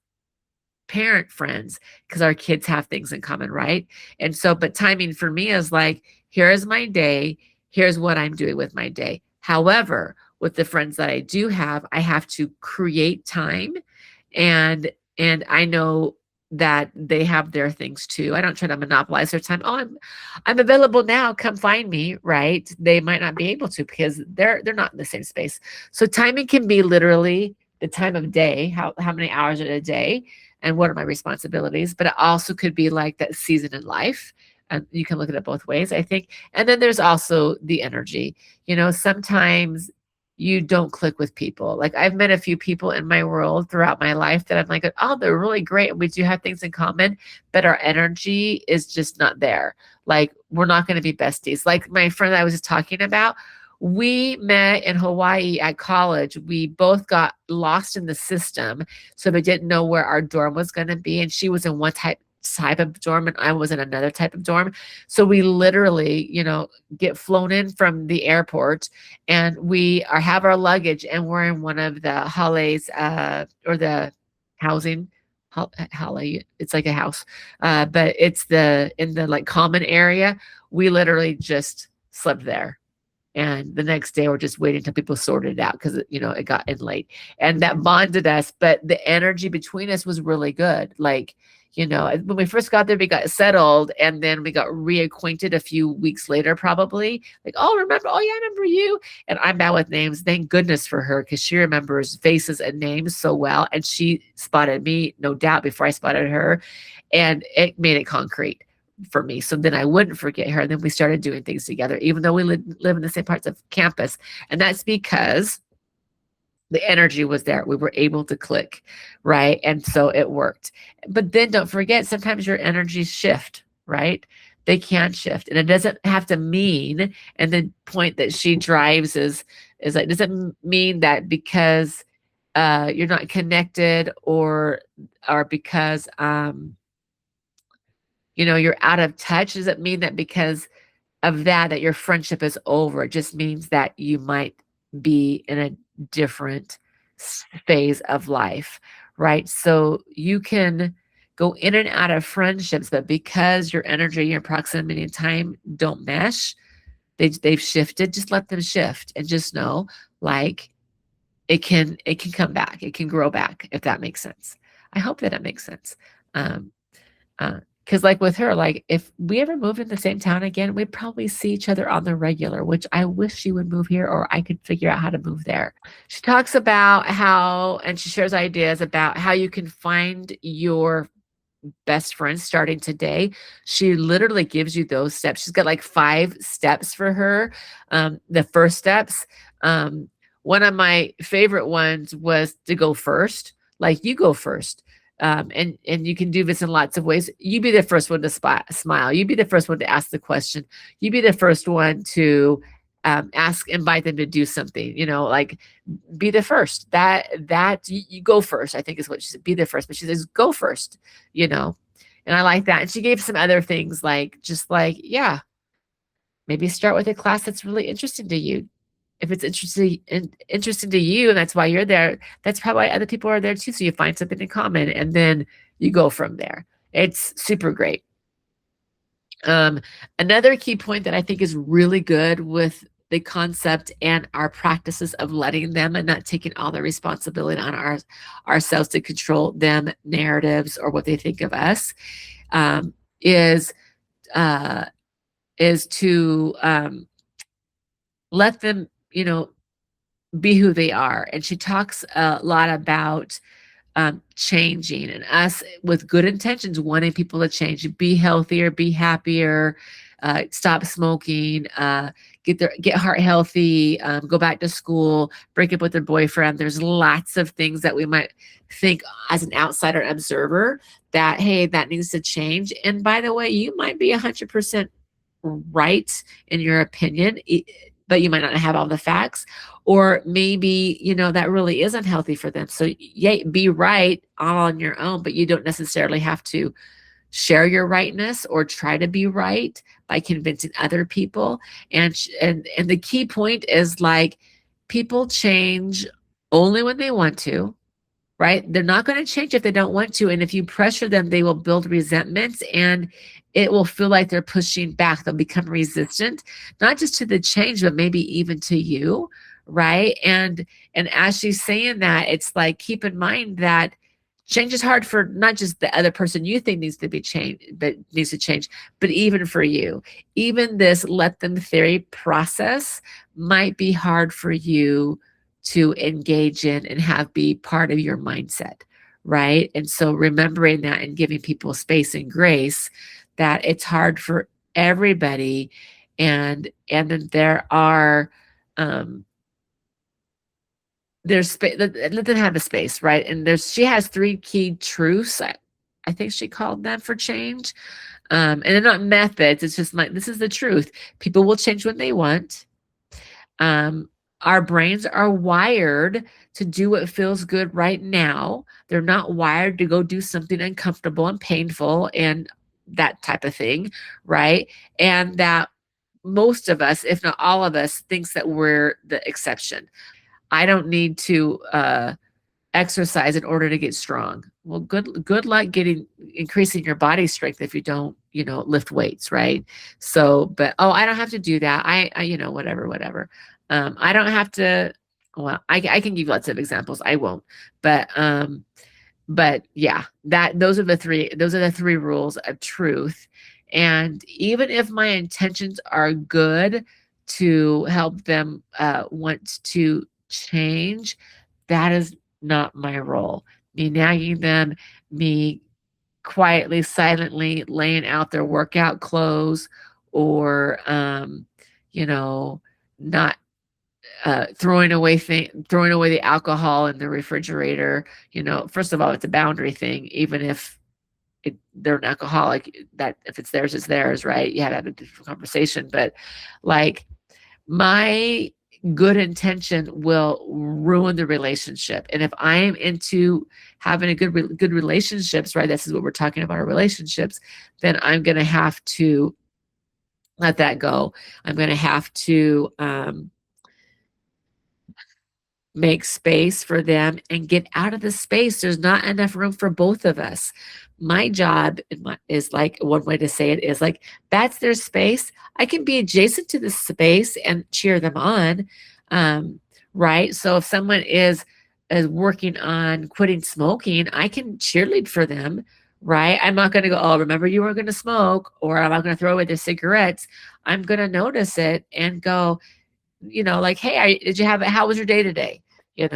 parent friends, because our kids have things in common, right? And so, but timing for me is like, here is my day, here's what I'm doing with my day. However, with the friends that I do have, I have to create time, and I know that they have their things too. I don't try to monopolize their time. Oh, I'm available now, come find me, right? They might not be able to, because they're not in the same space. So timing can be literally the time of day, how many hours in a day, and what are my responsibilities. But it also could be like that season in life. And you can look at it both ways, I think. And then there's also the energy. Sometimes you don't click with people. Like, I've met a few people in my world throughout my life that I'm like, oh, they're really great, and we do have things in common, but our energy is just not there. Like, we're not going to be besties. Like my friend I was just talking about, we met in Hawaii at college. We both got lost in the system, so we didn't know where our dorm was going to be. And she was in one type of dorm, and I was in another type of dorm. So we literally, get flown in from the airport, and we have our luggage, and we're in one of the halles, or the housing. Halle, it's like a house, but it's in the like common area. We literally just slept there. And the next day, we're just waiting until people sorted it out because, it got in late. And that bonded us. But the energy between us was really good. Like, when we first got there, we got settled and then we got reacquainted a few weeks later, probably. Like, oh, remember? Oh, yeah, I remember you. And I'm bad with names. Thank goodness for her because she remembers faces and names so well. And she spotted me, no doubt, before I spotted her. And it made it concrete for me. So then I wouldn't forget her. And then we started doing things together, even though we live in the same parts of campus. And that's because the energy was there. We were able to click, right? And so it worked. But then don't forget, sometimes your energies shift, right? They can shift. And it doesn't have to mean, and the point that she drives is like, doesn't mean that because you're not connected or because you're out of touch. Does it mean that because of that your friendship is over? It just means that you might be in a different phase of life, right? So you can go in and out of friendships, but because your energy, your proximity and time don't mesh, they've shifted. Just let them shift and just know, like, it can come back. It can grow back, if that makes sense. I hope that it makes sense. Um, because like with her, like if we ever moved in the same town again, we'd probably see each other on the regular, which I wish she would move here or I could figure out how to move there. She talks about how, and she shares ideas about how you can find your best friend starting today. She literally gives you those steps. She's got like 5 steps for her. The first steps, one of my favorite ones was to go first. Like, you go first. And you can do this in lots of ways. You be the first one to smile. You be the first one to ask the question. You be the first one to invite them to do something. Like, be the first. That you go first, I think is what she said. Be the first, but she says go first. You know, and I like that. And she gave some other things, like, just like, yeah, maybe start with a class that's really interesting to you. If it's interesting to you, and that's why you're there, that's probably why other people are there too. So you find something in common, and then you go from there. It's super great. Another key point that I think is really good with the concept and our practices of letting them and not taking all the responsibility on ourselves to control them narratives or what they think of us, um, is uh, is to let them, be who they are. And she talks a lot about changing and us with good intentions, wanting people to change, be healthier, be happier, stop smoking, get heart healthy, go back to school, break up with their boyfriend. There's lots of things that we might think as an outsider observer that, hey, that needs to change. And by the way, you might be 100% right in your opinion, but you might not have all the facts, or maybe that really isn't healthy for them. So yeah, be right all on your own, but you don't necessarily have to share your rightness or try to be right by convincing other people. And the key point is, like, people change only when they want to, right? They're not going to change if they don't want to. And if you pressure them, they will build resentments, and it will feel like they're pushing back. They'll become resistant, not just to the change, but maybe even to you, right? And as she's saying that, it's like, keep in mind that change is hard for not just the other person you think needs to be changed, but needs to change, but even for you. Even this let them theory process might be hard for you to engage in and have be part of your mindset, right? And so remembering that and giving people space and grace, that it's hard for everybody. And then there are there's space. Let them have the space, right? And she has 3 key truths, I think she called them, for change. And they're not methods. It's just like, this is the truth. People will change when they want. Our brains are wired to do what feels good right now. They're not wired to go do something uncomfortable and painful and that type of thing, right? And that most of us, if not all of us, thinks that we're the exception. I don't need to exercise in order to get strong. Well, good luck increasing your body strength if you don't lift weights, right? So, but, oh, I don't have to do that. Whatever. I don't have to, well, I can give lots of examples. I won't, but yeah, those are the three rules of truth. And even if my intentions are good to help them want to change, that is not my role. Me nagging them, me quietly, silently laying out their workout clothes, or not throwing away the alcohol in the refrigerator. First of all, it's a boundary thing. Even if they're an alcoholic, that if it's theirs, it's theirs, right? You have to have a different conversation. But like, my good intention will ruin the relationship. And if I am into having a good relationships, right? This is what we're talking about, our relationships. Then I'm going to have to let that go. I'm going to have to make space for them and get out of the space. There's not enough room for both of us. My job is like, one way to say it is like, that's their space. I can be adjacent to the space and cheer them on. Right. So if someone is working on quitting smoking, I can cheerlead for them. Right. I'm not going to go, oh, remember you were going to smoke, or I'm not going to throw away the cigarettes. I'm going to notice it and go, like, hey, how was your day today? Is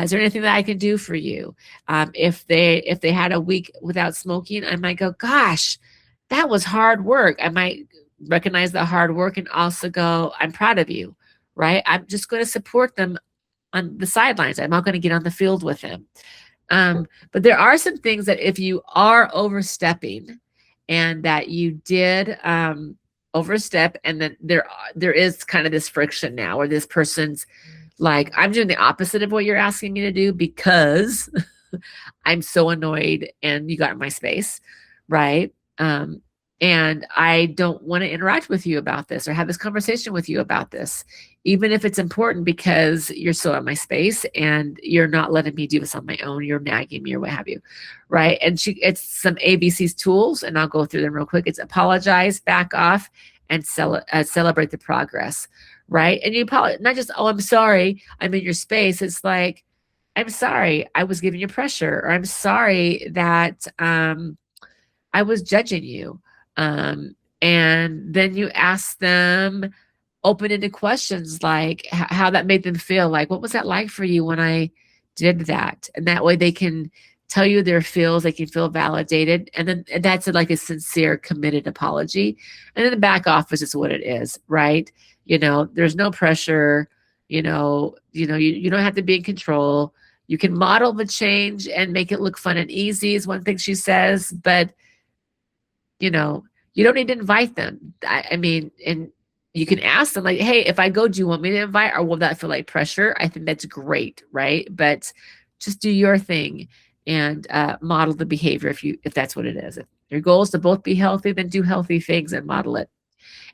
there anything that I can do for you? If they had a week without smoking, I might go, gosh, that was hard work. I might recognize the hard work and also go, I'm proud of you, right? I'm just going to support them on the sidelines. I'm not going to get on the field with them. But there are some things that if you are overstepping, and that you did overstep, and then there is kind of this friction now where this person's like, I'm doing the opposite of what you're asking me to do because I'm so annoyed and you got in my space, right? And I don't want to interact with you about this or have this conversation with you about this, even if it's important, because you're so in my space and you're not letting me do this on my own. You're nagging me or what have you, right? And it's some ABC's tools, and I'll go through them real quick. It's apologize, back off, and celebrate the progress, right? And you apologize, not just, oh, I'm sorry, I'm in your space. It's like, I'm sorry, I was giving you pressure, or I'm sorry that I was judging you. And then you ask them open-ended questions like how that made them feel. Like, what was that like for you when I did that? And that way they can tell you their feels, they can feel validated. And that's like a sincere, committed apology. And then the back office is what it is, right? There's no pressure. You don't have to be in control. You can model the change and make it look fun and easy, is one thing she says. But you don't need to invite them. I mean, and you can ask them like, hey, if I go, do you want me to invite, or will that feel like pressure? I think that's great, right? But just do your thing and model the behavior if that's what it is. If your goal is to both be healthy, then do healthy things and model it.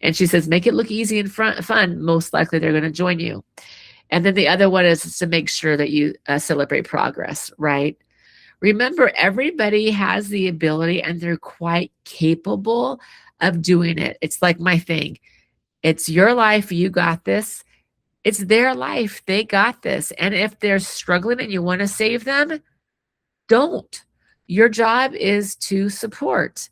And she says, make it look easy and fun. Most likely they're going to join you. And then the other one is to make sure that you celebrate progress, right? Remember, everybody has the ability and they're quite capable of doing it. It's like my thing. It's your life. You got this. It's their life. They got this. And if they're struggling and you want to save them, don't. Your job is to support.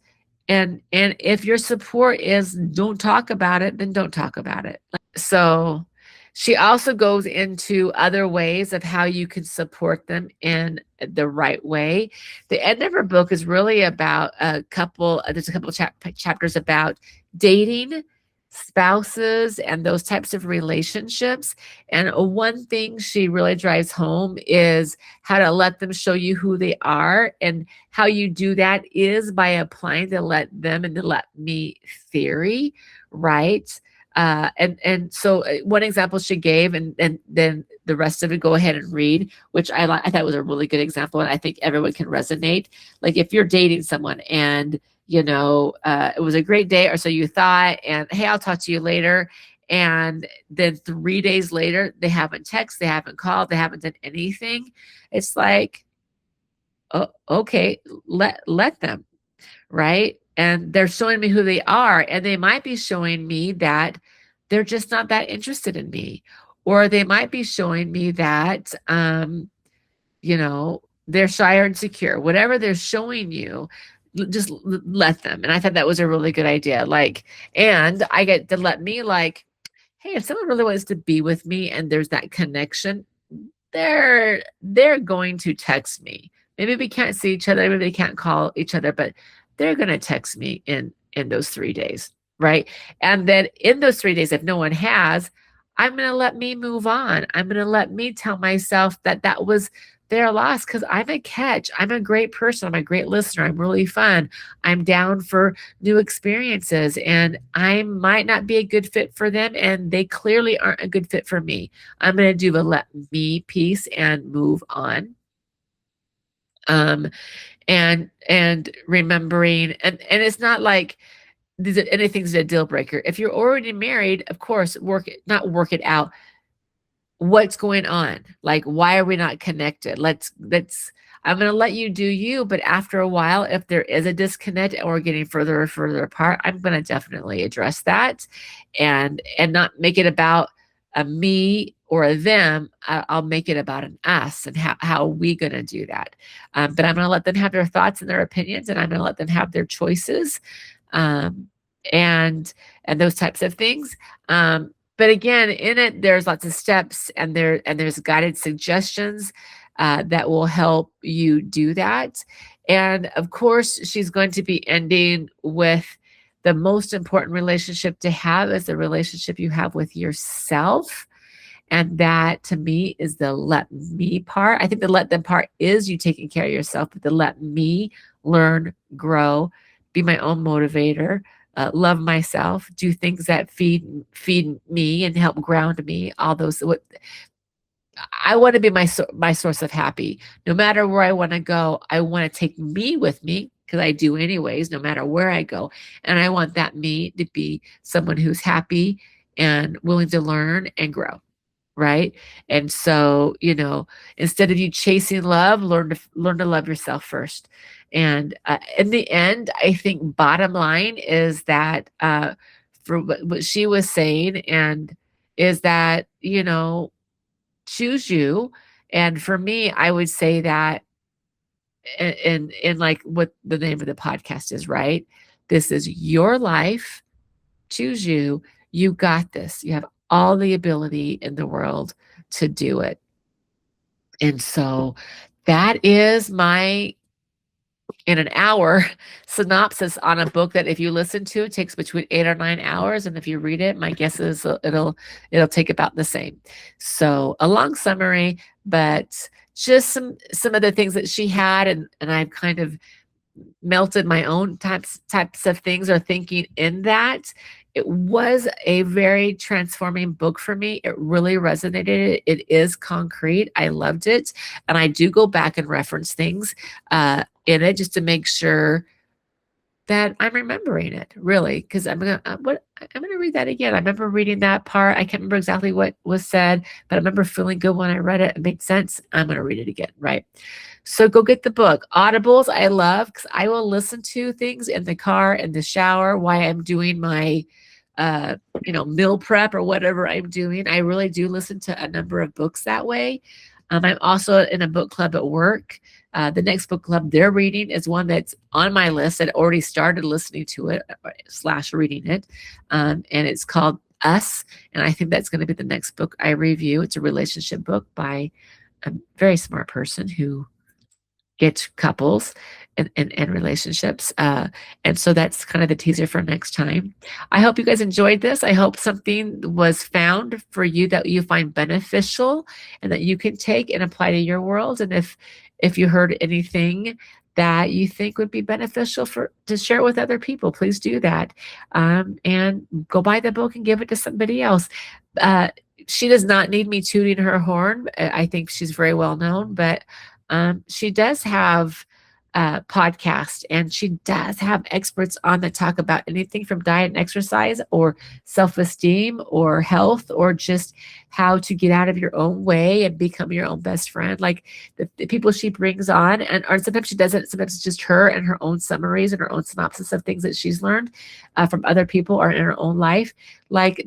And if your support is don't talk about it, then don't talk about it. So she also goes into other ways of how you can support them in the right way. The end of her book is really about there's a couple of chapters about dating, spouses, and those types of relationships. And one thing she really drives home is how to let them show you who they are. And how you do that is by applying the let them and the let me theory, right? And so one example she gave, and then the rest of it, go ahead and read, which I thought was a really good example, and I think everyone can resonate. Like, if you're dating someone and it was a great day, or so you thought, and hey, I'll talk to you later, and then 3 days later they haven't texted, they haven't called, they haven't done anything. It's like, oh, okay, let them, right? and they're showing me who they are, and they might be showing me that they're just not that interested in me, or they might be showing me that they're shy or insecure. Whatever they're showing you, just let them. And I thought that was a really good idea. Like, and I get to let me, like, hey, if someone really wants to be with me and there's that connection, they're going to text me. Maybe we can't see each other, maybe they can't call each other, but they're going to text me in those 3 days, right? And then in those 3 days, if no one has, I'm going to let me move on. I'm going to let me tell myself that that was their loss, because I'm a catch. I'm a great person. I'm a great listener. I'm really fun. I'm down for new experiences, and I might not be a good fit for them, and they clearly aren't a good fit for me. I'm going to do the let me piece and move on. Um, and remembering, and it's not like anything's a deal breaker. If you're already married, of course, not work it out. What's going on? Like, why are we not connected? I'm going to let you do you, but after a while, if there is a disconnect and we're getting further and further apart, I'm going to definitely address that, and not make it about a me or a them. I'll make it about an us, and how are we going to do that. But I'm going to let them have their thoughts and their opinions, and I'm going to let them have their choices, um, and those types of things. But again, in it, there's lots of steps, and there's guided suggestions that will help you do that. And of course, she's going to be ending with the most important relationship to have is the relationship you have with yourself. And that, to me, is the let me part. I think the let them part is you taking care of yourself, but the let me learn, grow, be my own motivator, love myself, do things that feed me and help ground me. All those. I want to be my source of happy. No matter where I want to go, I want to take me with me, because I do anyways, no matter where I go. And I want that me to be someone who's happy and willing to learn and grow. Right. And so, instead of you chasing love, learn to love yourself first. And in the end, I think bottom line is that for what she was saying, and is that, choose you. And for me, I would say that in like what the name of the podcast is, right? This is your life. Choose you. You got this. You have all the ability in the world to do it. And so that is my, in an hour, synopsis on a book that, if you listen to, it takes between 8 or 9 hours, and if you read it, my guess is it'll take about the same. So a long summary, but just some of the things that she had, and I've kind of melted my own types of things or thinking in that. It was a very transforming book for me. It really resonated. It is concrete. I loved it. And I do go back and reference things in it, just to make sure that I'm remembering it, really, because I'm gonna read that again. I remember reading that part. I can't remember exactly what was said, but I remember feeling good when I read it. It made sense. I'm gonna read it again, right? So go get the book. Audibles I love, because I will listen to things in the car, in the shower, while I'm doing my meal prep or whatever I'm doing. I really do listen to a number of books that way. I'm also in a book club at work. The next book club they're reading is one that's on my list. I'd already started listening to it / reading it. And it's called Us. And I think that's going to be the next book I review. It's a relationship book by a very smart person who gets couples and relationships. And so that's kind of the teaser for next time. I hope you guys enjoyed this. I hope something was found for you that you find beneficial and that you can take and apply to your world. And if you heard anything that you think would be beneficial to share with other people, please do that. And go buy the book and give it to somebody else. She does not need me tooting her horn. I think she's very well known, but she does have podcast, and she does have experts on that talk about anything from diet and exercise or self-esteem or health or just how to get out of your own way and become your own best friend. Like the people she brings on, and or sometimes she doesn't, sometimes it's just her and her own summaries and her own synopsis of things that she's learned from other people or in her own life. Like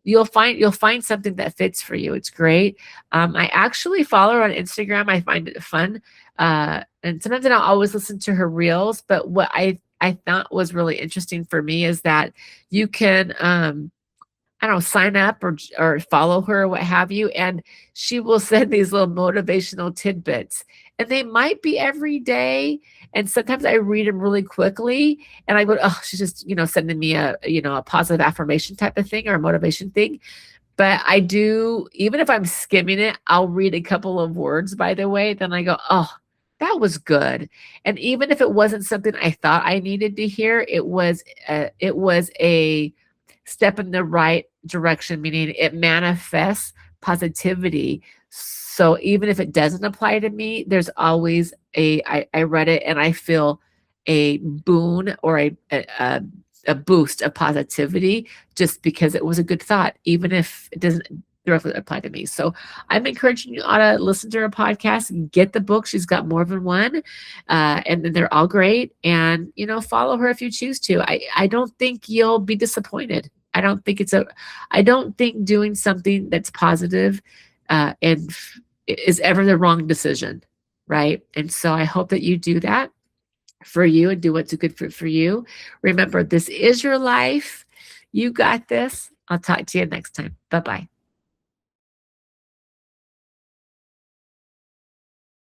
you'll find something that fits for you. It's great. I actually follow her on Instagram. I find it fun. And sometimes I don't always listen to her reels, but what I thought was really interesting for me is that you can I don't know, sign up or follow her or what have you, and she will send these little motivational tidbits. And they might be every day. And sometimes I read them really quickly and I go, oh, she's just, sending me a positive affirmation type of thing or a motivation thing. But I do, even if I'm skimming it, I'll read a couple of words, by the way. Then I go, oh, that was good. And even if it wasn't something I thought I needed to hear, it was a step in the right direction, meaning it manifests positivity. So even if it doesn't apply to me, there's always I read it and I feel a boon or a boost of positivity just because it was a good thought, even if it doesn't directly apply to me. So I'm encouraging you all to listen to her podcast and get the book. She's got more than one, and they're all great. And follow her if you choose to. I don't think you'll be disappointed. I don't think doing something that's positive is ever the wrong decision, right? And so I hope that you do that for you and do what's good for you. Remember, this is your life. You got this. I'll talk to you next time. Bye-bye.